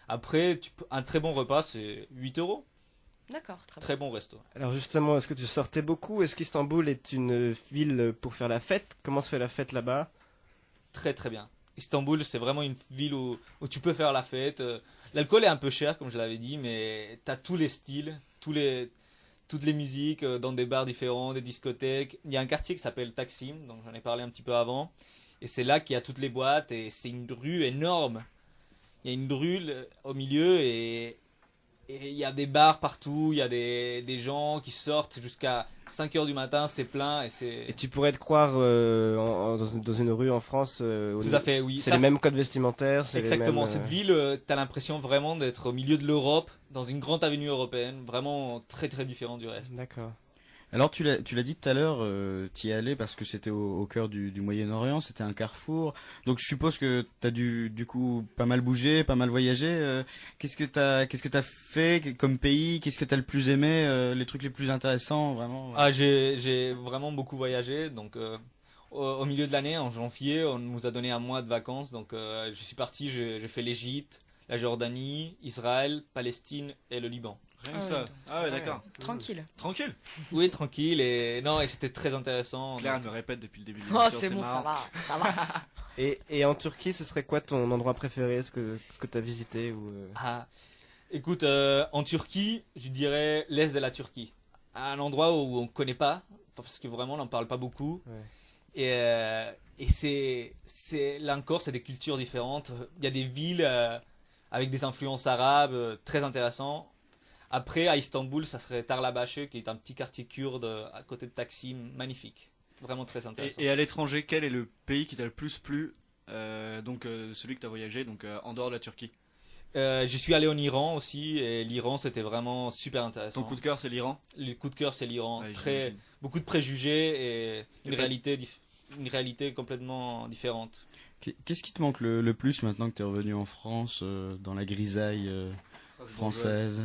G: Après, un très bon repas, c'est 8 €.
C: D'accord, très bien.
G: Très bon resto.
D: Alors justement, est-ce que tu sortais beaucoup? Est-ce qu'Istanbul est une ville pour faire la fête? Comment se fait la fête là-bas?
G: Très très bien. Istanbul, c'est vraiment une ville où tu peux faire la fête. L'alcool est un peu cher, comme je l'avais dit, mais tu as tous les styles, toutes les musiques dans des bars différents, des discothèques. Il y a un quartier qui s'appelle Taksim, donc j'en ai parlé un petit peu avant. Et c'est là qu'il y a toutes les boîtes et c'est une rue énorme. Il y a une rue au milieu et il y a des bars partout, il y a des gens qui sortent jusqu'à 5 h du matin, c'est plein et c'est...
D: Et tu pourrais te croire dans une rue en France
G: Tout à fait, oui.
D: C'est
G: Ça,
D: les mêmes codes vestimentaires, c'est les
G: Exactement,
D: mêmes,
G: cette ville, t'as l'impression vraiment d'être au milieu de l'Europe, dans une grande avenue européenne, vraiment très très différent du reste.
D: D'accord.
B: Alors tu l'as dit tout à l'heure, t'y es allé parce que c'était au cœur du Moyen-Orient, c'était un carrefour. Donc je suppose que t'as du coup pas mal bougé, pas mal voyagé. Qu'est-ce que t'as fait comme pays? Qu'est-ce que t'as le plus aimé? Les trucs les plus intéressants, vraiment?
G: Ah, j'ai vraiment beaucoup voyagé, donc au milieu de l'année, en janvier, on nous a donné un mois de vacances, donc je suis parti, j'ai fait l'Égypte, la Jordanie, Israël, Palestine et le Liban.
E: Rien
C: Ah
E: que
C: ouais,
E: ça.
C: donc-
E: Ah ouais, d'accord.
C: Tranquille.
E: Tranquille.
G: Oui, tranquille, et c'était très intéressant.
E: Claire
G: donc-
E: me répète depuis le début de
C: Oh,
E: l'émission.
C: c'est bon,
E: marrant.
C: ça va.
D: Et en Turquie, ce serait quoi ton endroit préféré, ce que tu as visité ou
G: Ah, écoute, en Turquie, je dirais l'est de la Turquie. Un endroit où on ne connaît pas, parce que vraiment on n'en parle pas beaucoup.
D: Ouais.
G: Et là encore, c'est des cultures différentes. Il y a des villes avec des influences arabes très intéressantes. Après, à Istanbul, ça serait Tarlabaşı, qui est un petit quartier kurde à côté de Taksim, magnifique. Vraiment très intéressant.
E: Et à l'étranger, quel est le pays qui t'a le plus plu donc celui que tu as voyagé, donc en dehors de la Turquie.
G: Je suis allé en Iran aussi, et l'Iran c'était vraiment super intéressant.
E: Ton coup de cœur, c'est l'Iran.
G: Le coup de cœur c'est l'Iran.
E: Ouais,
G: Très
E: j'imagine.
G: beaucoup de préjugés et une
E: Et pas-
G: réalité complètement différente.
B: Qu'est-ce qui te manque le plus maintenant que t'es revenu en France, dans la grisaille française?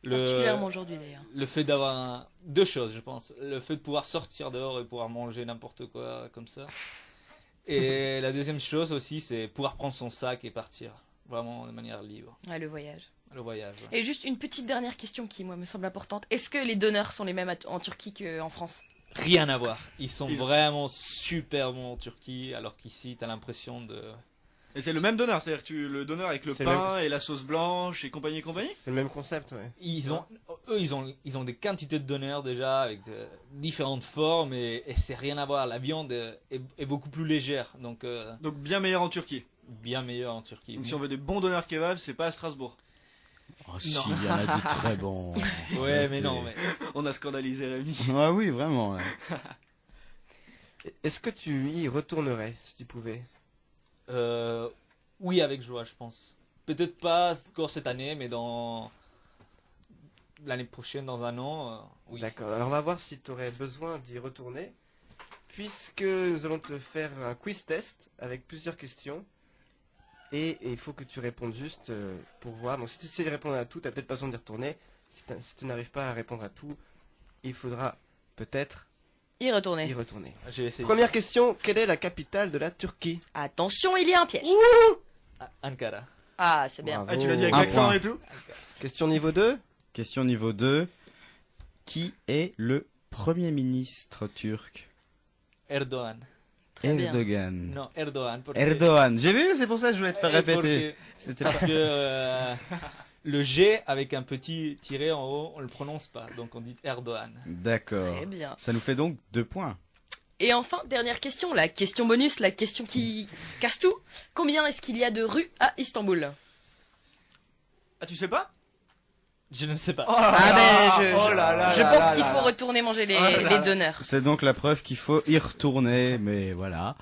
C: Particulièrement aujourd'hui d'ailleurs.
G: Le fait d'avoir deux choses, je pense. Le fait de pouvoir sortir dehors et pouvoir manger n'importe quoi comme ça. Et la deuxième chose aussi, c'est pouvoir prendre son sac et partir. Vraiment de manière libre.
C: Ouais, le voyage.
G: Le voyage. Ouais.
C: Et juste une petite dernière question qui, moi, me semble importante. Est-ce que les donneurs sont les mêmes en Turquie qu'en France?
G: Rien à voir. Ils sont vraiment super bons en Turquie, alors qu'ici, t'as l'impression de...
E: Et c'est le même donneur, c'est-à-dire que le donneur avec le
D: C'est
E: pain et la sauce blanche et compagnie et compagnie.
D: C'est le même concept, ouais.
G: Ils ont des quantités de donneurs déjà, avec différentes formes, et c'est rien à voir. La viande est beaucoup plus légère, donc
E: Donc bien meilleur en Turquie.
G: bien meilleure en Turquie.
E: Donc si on veut des bons donneurs kebab, c'est pas à Strasbourg.
B: Oh, si, il y en a de très bons.
G: Ouais, mais non, mais...
E: On a scandalisé Rémi.
B: Ah oui, vraiment. Ouais.
D: Est-ce que tu y retournerais, si tu pouvais?
G: Oui, avec joie, je pense. Peut-être pas encore cette année, mais dans l'année prochaine, dans un an, oui.
D: D'accord, alors on va voir si tu aurais besoin d'y retourner, puisque nous allons te faire un quiz test avec plusieurs questions. Et il faut que tu répondes juste pour voir. Donc si tu sais répondre à tout, tu n'as peut-être pas besoin d'y retourner. Si tu n'arrives pas à répondre à tout, il faudra peut-être
C: Y retourner.
D: y retourner.
G: J'ai essayé.
D: Première question, quelle est la capitale de la Turquie?
C: Attention, il y a un piège.
G: Ankara.
C: Ah, c'est bien.
D: Bravo.
E: Ah, tu l'as dit avec
B: Un
E: l'accent
B: point.
E: et tout.
D: Question niveau 2.
B: Question niveau 2. Qui est le Premier ministre turc?
G: Erdogan.
C: Très bien.
B: Erdogan.
G: Non, Erdogan.
B: Erdogan. J'ai vu, c'est pour ça que je voulais te faire
G: Et
B: répéter. C'était
G: Parce
B: pas...
G: que le G avec un petit tiret en haut, on le prononce pas, donc on dit Erdogan.
B: D'accord.
C: Très bien.
B: Ça nous fait donc 2 points.
C: Et enfin, dernière question, la question bonus, la question qui casse tout. Combien est-ce qu'il y a de rues à Istanbul?
E: Ah, tu sais pas?
G: Je ne sais pas.
C: Je pense qu'il faut retourner manger les donneurs.
B: C'est donc la preuve qu'il faut y retourner, mais voilà.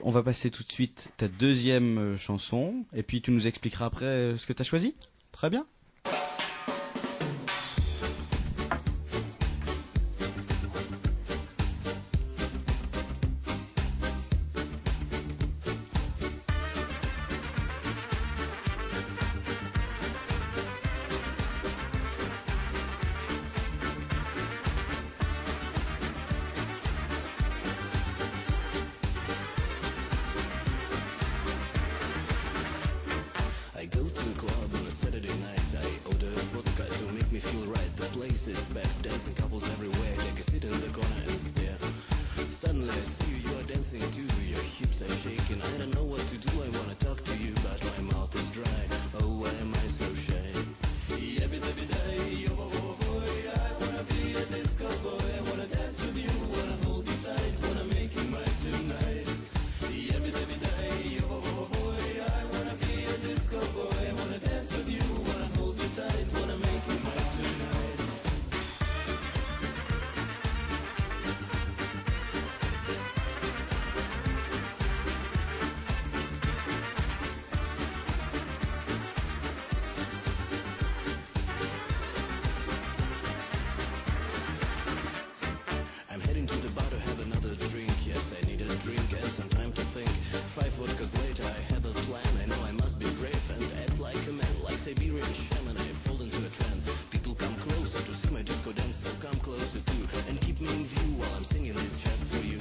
B: On va passer tout de suite ta deuxième chanson, et puis tu nous expliqueras après ce que tu as choisi. Très bien.
H: I go to a club on a Saturday night. I order vodka to make me feel right. The place is bad, dancing couples everywhere. Take a seat in the corner and stare. Suddenly I see you, you are dancing too. Your hips are shaking. I don't know what to do. I wanna talk to you, but my mouth is dry. Oh, why am I so shy? I'm heading to the bar to have another drink. Yes, I need a drink and some time to think. 5 vodkas later, I have a plan. I know I must be brave and act like a man. Like Siberian shaman, I fall into a trance. People come closer to see my disco dance, so come closer too. And keep me in view while I'm singing this just for you.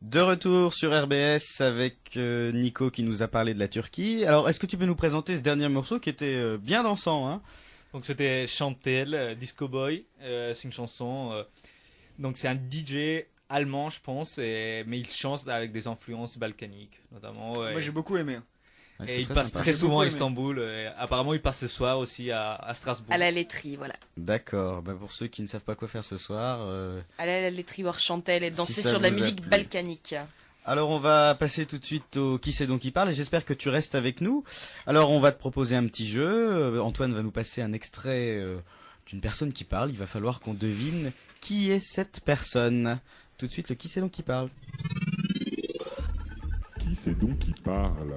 B: De retour sur RBS avec Nico qui nous a parlé de la Turquie. Alors, est-ce que tu peux nous présenter ce dernier morceau qui était bien dansant, hein?
G: Donc c'était Chantel, Disco Boy. C'est une chanson. Donc c'est un DJ allemand, je pense, mais il chante avec des influences balkaniques, notamment.
E: Moi j'ai beaucoup aimé.
B: Ouais,
G: Et
B: c'est
G: il
B: très
G: passe
B: sympa.
G: très
E: J'ai
G: souvent
E: beaucoup
G: à
E: aimé.
G: Istanbul. Et apparemment, il passe ce soir aussi à Strasbourg.
C: À la laiterie, voilà.
B: D'accord. Bah, pour ceux qui ne savent pas quoi faire ce soir,
C: À la laiterie voir Chantel et danser
B: Si ça
C: sur de la
B: vous a
C: musique
B: plu.
C: balkanique.
B: alors on va passer tout de suite au qui c'est donc qui parle et j'espère que tu restes avec nous. Alors on va te proposer un petit jeu. Antoine va nous passer un extrait d'une personne qui parle. Il va falloir qu'on devine qui est cette personne. Tout de suite le qui c'est donc qui parle.
F: Qui c'est donc qui parle?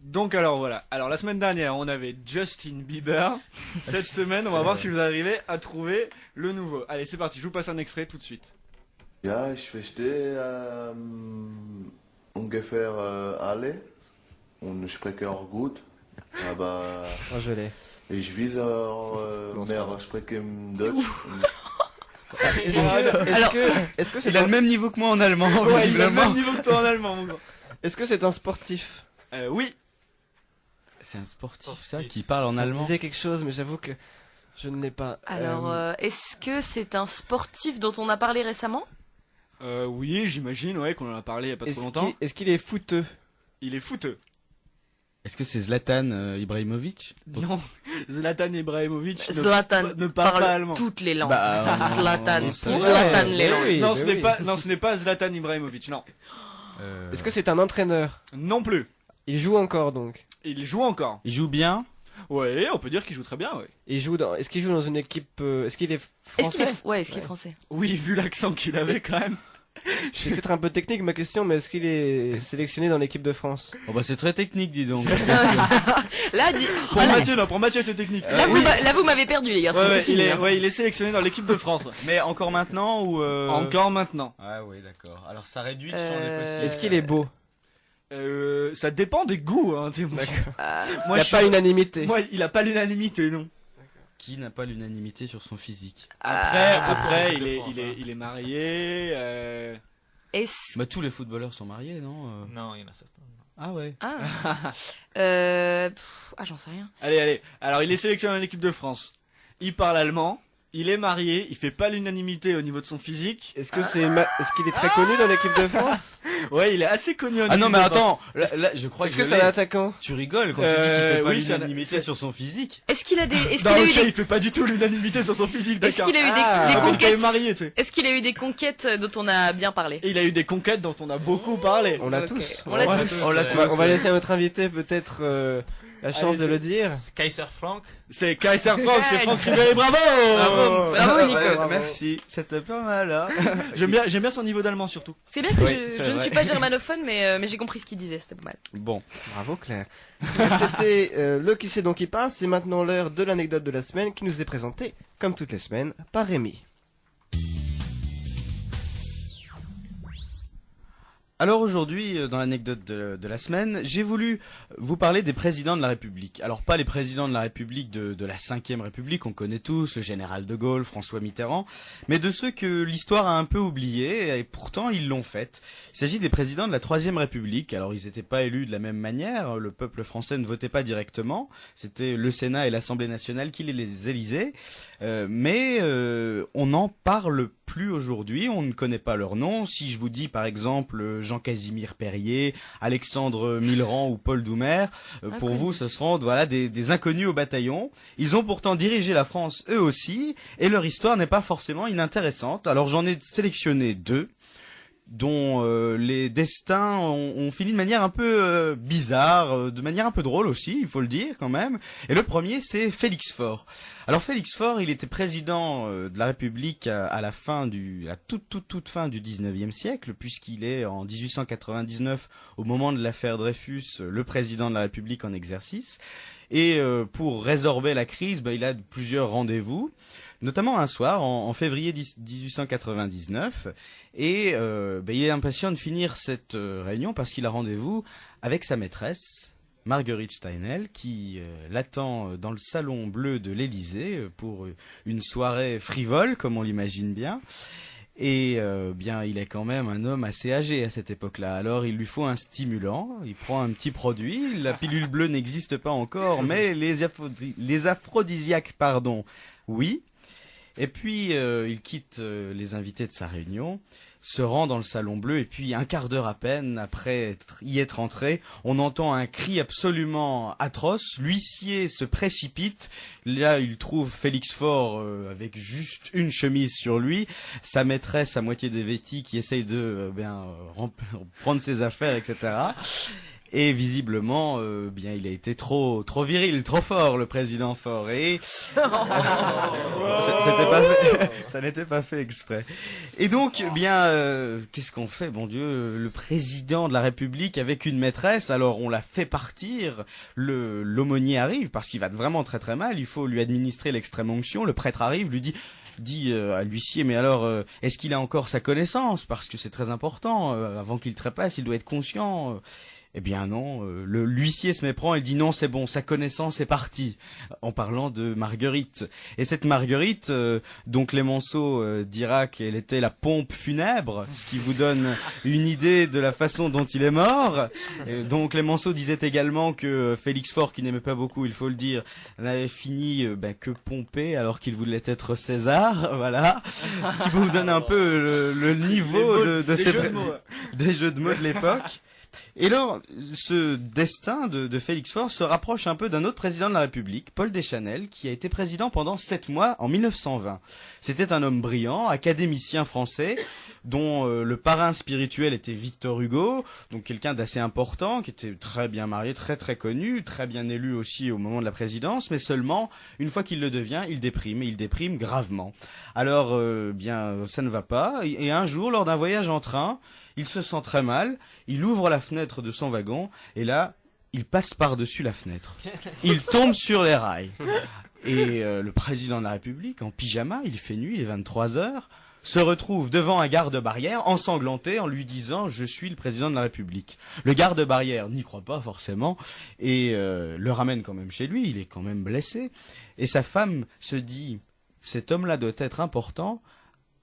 E: Donc alors voilà, alors la semaine dernière on avait Justin Bieber, cette semaine on va voir si vous arrivez à trouver le nouveau. Allez c'est parti, je vous passe un extrait tout de suite.
I: Ja, ich verstehe ungefähr alle und ich spreche auch gut, aber
D: Oh, je l'ai.
I: ich will
D: Non, c'est pas
I: mehr
D: vrai.
I: sprechen Deutsch.
D: Est-ce que c'est
B: Il a le même niveau que moi en allemand.
E: Ouais, il a le
B: visiblement.
E: même niveau que toi en allemand mon gars.
D: Est-ce que c'est un sportif?
E: Oui,
B: C'est un sportif ça qui parle en
D: Ça me
B: allemand.
D: disait quelque chose, mais j'avoue que je ne l'ai pas.
C: Alors, est-ce que c'est un sportif dont on a parlé récemment?
E: oui j'imagine ouais qu'on en a parlé il y a pas trop longtemps.
D: Est-ce qu'il est footeux?
E: Il est fouteux.
B: Est-ce que c'est Zlatan Ibrahimovic?
E: Non, Zlatan Ibrahimovic
C: Zlatan
E: ne parle pas allemand.
C: toutes les langues.
B: Bah,
C: Zlatan,
B: on sait.
C: Zlatan les langues.
D: oui,
E: non,
D: bah
E: ce n'est
D: oui.
E: pas, non, ce n'est pas Zlatan Ibrahimovic, non.
D: Est-ce que c'est un entraîneur?
E: Non plus.
D: Il joue encore donc.
E: Il joue encore.
B: Il joue bien?
E: Ouais, on peut dire qu'il joue très bien, ouais.
D: Est-ce qu'il joue dans une équipe? Est-ce qu'il est
C: Est-ce qu'il
D: français?
C: est, français?
E: Oui, vu l'accent qu'il avait quand même.
D: C'est peut-être un peu technique ma question, mais est-ce qu'il est sélectionné dans l'équipe de France?
B: Oh bah c'est très technique dis donc.
C: Là,
E: Pour Mathieu, non, pour Mathieu c'est technique.
C: là, vous m'avez perdu, les garçons.
E: Ouais,
C: c'est
E: ouais,
C: fini, hein.
E: il est sélectionné dans l'équipe de France.
B: Mais encore maintenant ou
E: Encore maintenant.
B: Ah oui d'accord. Alors ça réduit le champ des possibles.
D: Est-ce qu'il est beau?
E: Ça dépend des goûts, hein, tu sais, moi.
D: Il
E: Moi,
D: n'y a
E: je
D: pas
E: suis-
D: l'unanimité.
E: Moi, il a pas l'unanimité, non.
B: Qui n'a pas l'unanimité sur son physique?
E: Après, il est marié,
C: Est-ce
B: Bah tous les footballeurs sont mariés non?
G: Non, il y en a certains.
B: Ah ouais.
C: j'en sais rien.
E: Allez. Alors, il est sélectionné dans l'équipe de France. Il parle allemand. Il est marié. Il fait pas l'unanimité au niveau de son physique.
D: Est-ce qu'il est très connu dans l'équipe de France?
E: Ouais, il est assez connu. en
B: Ah non
E: équipe
B: mais
E: de France.
B: attends, là, je crois
D: Est-ce
B: que
D: que
B: je
D: c'est un
B: l'ai.
D: attaquant?
B: Tu rigoles quand tu dis qu'il fait pas
E: oui,
B: l'unanimité sur son physique.
C: Est-ce qu'il a des, est-ce qu'il
E: Non,
C: a eu
E: ok,
C: des,
E: il fait pas du tout l'unanimité sur son physique,
C: est-ce
E: d'accord.
C: qu'il a eu des
E: Ah, il est
C: conquêtes?
E: marié, tu sais.
C: Est-ce qu'il a eu des conquêtes dont on a bien parlé?
E: Et il a eu des conquêtes dont on a beaucoup parlé.
D: On l'a
C: Ok.
D: tous.
C: On l'a
E: Ouais,
C: tous.
B: on l'a tous.
D: On va laisser à notre invité peut-être la chance
E: Allez,
D: de le dire.
G: Kaiser Frank.
E: C'est Kaiser Frank, c'est Franck Ribéry, bravo!
C: Bravo, Nico.
B: Ouais, merci, c'était pas mal hein.
E: J'aime bien son niveau d'allemand surtout.
C: C'est bien que
B: Oui,
C: je
B: c'est
C: ne
B: vrai.
C: suis pas germanophone, mais j'ai compris ce qu'il disait, c'était pas mal.
B: Bon.
D: Bravo Claire. C'était le qui c'est donc qui passe. C'est maintenant l'heure de l'anecdote de la semaine qui nous est présentée, comme toutes les semaines, par Rémi.
B: Alors aujourd'hui, dans l'anecdote de la semaine, j'ai voulu vous parler des présidents de la République. Alors pas les présidents de la République de la 5e République, on connaît tous, le général de Gaulle, François Mitterrand, mais de ceux que l'histoire a un peu oubliés, et pourtant ils l'ont fait. Il s'agit des présidents de la 3e République. Alors ils n'étaient pas élus de la même manière, le peuple français ne votait pas directement, c'était le Sénat et l'Assemblée nationale qui les élisaient, mais on n'en parle plus aujourd'hui, on ne connaît pas leur nom. Si je vous dis par exemple Jean-Casimir Perrier, Alexandre Millerand ou Paul Doumer, pour vous ce seront des inconnus au bataillon. Ils ont pourtant dirigé la France eux aussi, et leur histoire n'est pas forcément inintéressante. Alors j'en ai sélectionné 2 dont les destins ont fini de manière un peu bizarre, de manière un peu drôle aussi, il faut le dire quand même. Et le premier, c'est Félix Faure. Alors Félix Faure, il était président de la République à la toute fin du 19e siècle, puisqu'il est en 1899, au moment de l'affaire Dreyfus, le président de la République en exercice. Et pour résorber la crise, il a plusieurs rendez-vous, notamment un soir en février 1899, et il est impatient de finir cette réunion parce qu'il a rendez-vous avec sa maîtresse, Marguerite Steinel, qui l'attend dans le salon bleu de l'Élysée pour une soirée frivole, comme on l'imagine bien. Et il est quand même un homme assez âgé à cette époque-là. Alors il lui faut un stimulant, il prend un petit produit, la pilule bleue n'existe pas encore, mais les aphrodisiaques, oui. Et puis il quitte les invités de sa réunion, se rend dans le salon bleu, et puis un quart d'heure à peine après y être entré, on entend un cri absolument atroce. L'huissier se précipite. Là, il trouve Félix Faure avec juste une chemise sur lui, sa maîtresse à moitié dévêtie qui essaye de prendre ses affaires, etc. Et visiblement, il a été trop viril, trop fort, le président Faure. Et ça n'était pas fait exprès. Et donc, qu'est-ce qu'on fait, bon Dieu, le président de la République avec une maîtresse. Alors, on la fait partir. L'aumônier arrive parce qu'il va vraiment très très mal. Il faut lui administrer l'extrême onction. Le prêtre arrive, lui dit à l'huissier, mais alors, est-ce qu'il a encore sa connaissance? Parce que c'est très important. Avant qu'il trépasse, il doit être conscient. Eh bien non, l'huissier se méprend, il dit non, c'est bon, sa connaissance est partie, en parlant de Marguerite. Et cette Marguerite, dont Clémenceau dira qu'elle était la pompe funèbre, ce qui vous donne une idée de la façon dont il est mort. Donc Clémenceau disait également que Félix Faure, qui n'aimait pas beaucoup, il faut le dire, n'avait fini que pompé alors qu'il voulait être César, voilà. Ce qui vous donne un peu le niveau des jeux de mots de l'époque. Et alors, ce destin de Félix Faure se rapproche un peu d'un autre président de la République, Paul Deschanel, qui a été président pendant 7 mois en 1920. C'était un homme brillant, académicien français, dont le parrain spirituel était Victor Hugo, donc quelqu'un d'assez important, qui était très bien marié, très très connu, très bien élu aussi au moment de la présidence, mais seulement, une fois qu'il le devient, il déprime, et il déprime gravement. Alors, ça ne va pas, et un jour, lors d'un voyage en train, il se sent très mal, il ouvre la fenêtre de son wagon, et là, il passe par-dessus la fenêtre. Il tombe sur les rails. Et le président de la République, en pyjama, il fait nuit, il est 23h, se retrouve devant un garde-barrière, ensanglanté, en lui disant « Je suis le président de la République ». Le garde-barrière n'y croit pas forcément, et le ramène quand même chez lui, il est quand même blessé. Et sa femme se dit « Cet homme-là doit être important,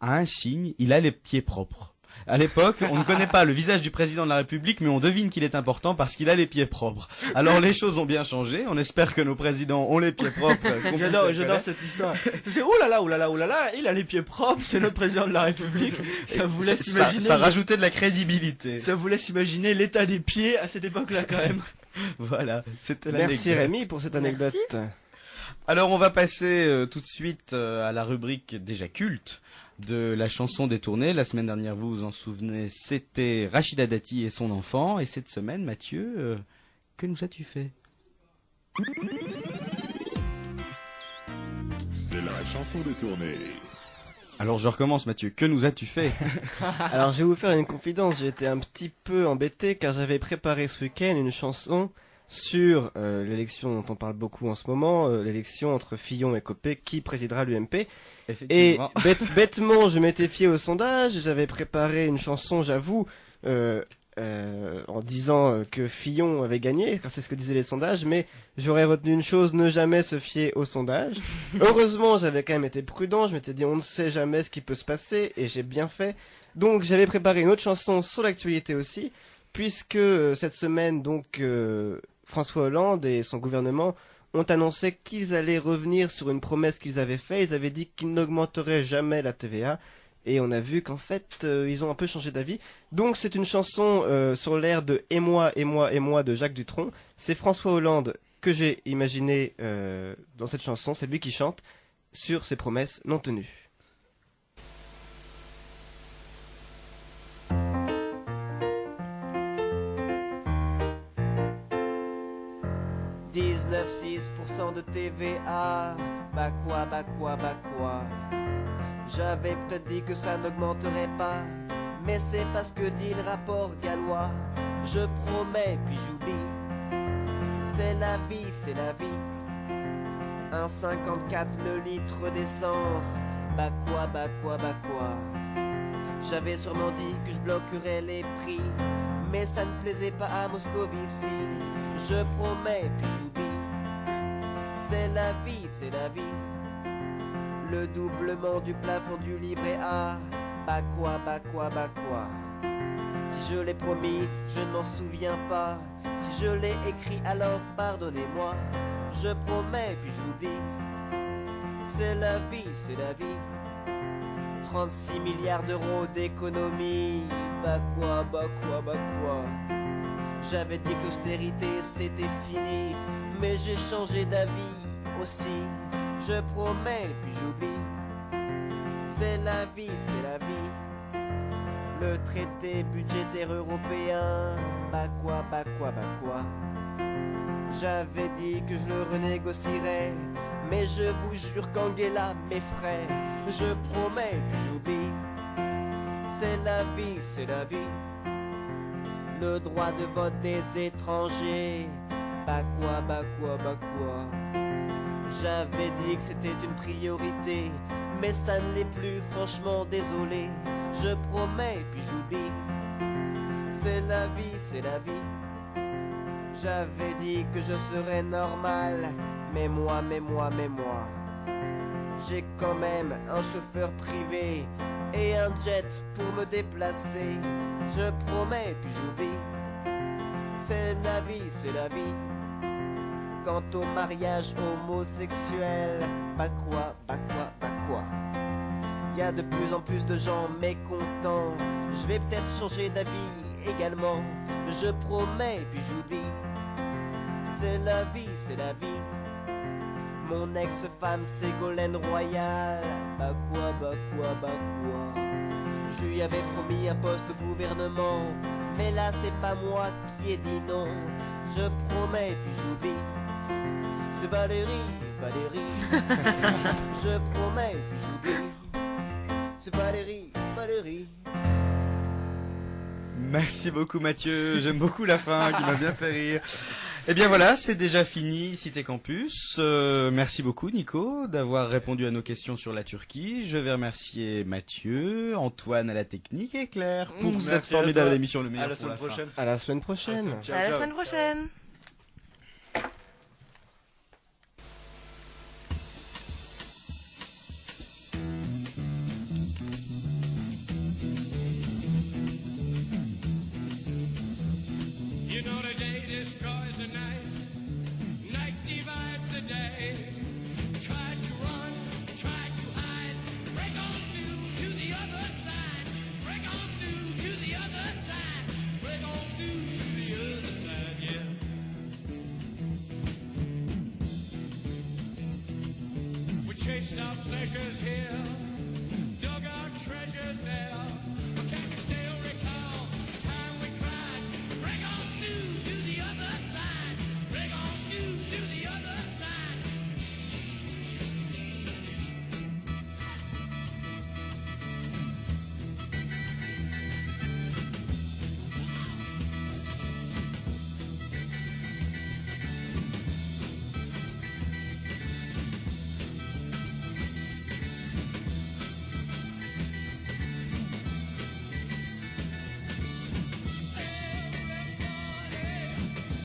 B: à un signe, il a les pieds propres ». À l'époque, on ne connaît pas le visage du président de la République, mais on devine qu'il est important parce qu'il a les pieds propres. Alors les choses ont bien changé. On espère que nos présidents ont les pieds propres.
E: J'adore cette histoire. C'est oulala, il a les pieds propres, c'est notre président de la République. Ça vous laisse imaginer.
B: Ça rajoutait de la crédibilité.
E: Ça vous laisse imaginer l'état des pieds à cette époque-là quand même.
B: Voilà, c'était l'anecdote.
D: Merci Rémi pour cette anecdote.
C: Merci.
B: Alors on va passer tout de suite à la rubrique déjà culte de la chanson détournée. La semaine dernière, vous vous en souvenez, c'était Rachida Dati et son enfant. Et cette semaine, Mathieu, que nous as-tu fait?
F: C'est la chanson détournée.
B: Alors je recommence, Mathieu, que nous as-tu fait?
D: Alors je vais vous faire une confidence, j'étais un petit peu embêté car j'avais préparé ce week-end une chanson sur l'élection dont on parle beaucoup en ce moment, l'élection entre Fillon et Copé, qui présidera l'UMP. Et bêtement, je m'étais fié au sondage, j'avais préparé une chanson, j'avoue, en disant que Fillon avait gagné, car c'est ce que disaient les sondages, mais j'aurais retenu une chose, ne jamais se fier aux sondages. Heureusement, j'avais quand même été prudent, je m'étais dit on ne sait jamais ce qui peut se passer, et j'ai bien fait. Donc j'avais préparé une autre chanson sur l'actualité aussi, puisque cette semaine, donc François Hollande et son gouvernement ont annoncé qu'ils allaient revenir sur une promesse qu'ils avaient faite. Ils avaient dit qu'ils n'augmenteraient jamais la TVA. Et on a vu qu'en fait, ils ont un peu changé d'avis. Donc c'est une chanson sur l'air de Et moi, et moi, et moi de Jacques Dutronc. C'est François Hollande que j'ai imaginé dans cette chanson. C'est lui qui chante sur ses promesses non tenues. « 19,6% de TVA, bah quoi, bah quoi, bah quoi. J'avais peut-être dit que ça n'augmenterait pas, mais c'est parce que dit le rapport gallois. Je promets puis j'oublie, c'est la vie, c'est la vie. 1,54 le litre d'essence, bah quoi, bah quoi, bah quoi. J'avais sûrement dit que je bloquerais les prix, mais ça ne plaisait pas à Moscovici. Je promets puis j'oublie, c'est la vie, c'est la vie. Le doublement du plafond du livret A, bah quoi, bah quoi, bah quoi. Si je l'ai promis, je ne m'en souviens pas. Si je l'ai écrit, alors pardonnez-moi. Je promets puis j'oublie, c'est la vie, c'est la vie. 36 milliards d'euros d'économie, bah quoi, bah quoi, bah quoi. J'avais dit que l'austérité c'était fini, mais j'ai changé d'avis aussi. Je promets puis j'oublie, c'est la vie, c'est la vie. Le traité budgétaire européen, bah quoi, bah quoi, bah quoi. J'avais dit que je le renégocierais, mais je vous jure qu'Angela m'effraie. Je promets puis j'oublie, c'est la vie, c'est la vie. Le droit de vote des étrangers, bah quoi, bah quoi, bah quoi. J'avais dit que c'était une priorité, mais ça ne l'est plus, franchement désolé. Je promets puis j'oublie, c'est la vie, c'est la vie. J'avais dit que je serais normal, mais moi, mais moi, mais moi. J'ai quand même un chauffeur privé et un jet pour me déplacer. Je promets puis j'oublie, c'est la vie, c'est la vie. Quant au mariage homosexuel, bah quoi, bah quoi, bah quoi. Y a de plus en plus de gens mécontents. Je vais peut-être changer d'avis également. Je promets puis j'oublie, c'est la vie, c'est la vie. Mon ex-femme Ségolène Royal, bah quoi, bah quoi, bah quoi. Je lui avais promis un poste au gouvernement, mais là c'est pas moi qui ai dit non. Je promets puis j'oublie, c'est Valérie, Valérie. Je promets puis j'oublie, c'est Valérie, Valérie.
B: Merci beaucoup Mathieu, j'aime beaucoup la fin qui m'a bien fait rire. Eh bien voilà, c'est déjà fini Cité Campus. Merci beaucoup Nico d'avoir répondu à nos questions sur la Turquie. Je vais remercier Mathieu, Antoine à la technique et Claire pour cette formidable émission Le Meilleur pour la fin.
D: À la semaine prochaine.
C: À la semaine prochaine.
J: You know the day destroys the night, night divides the day. Try to run, try to hide, break on through to the other side, break on through to the other side, break on through to the other side, yeah. We chased our pleasures here.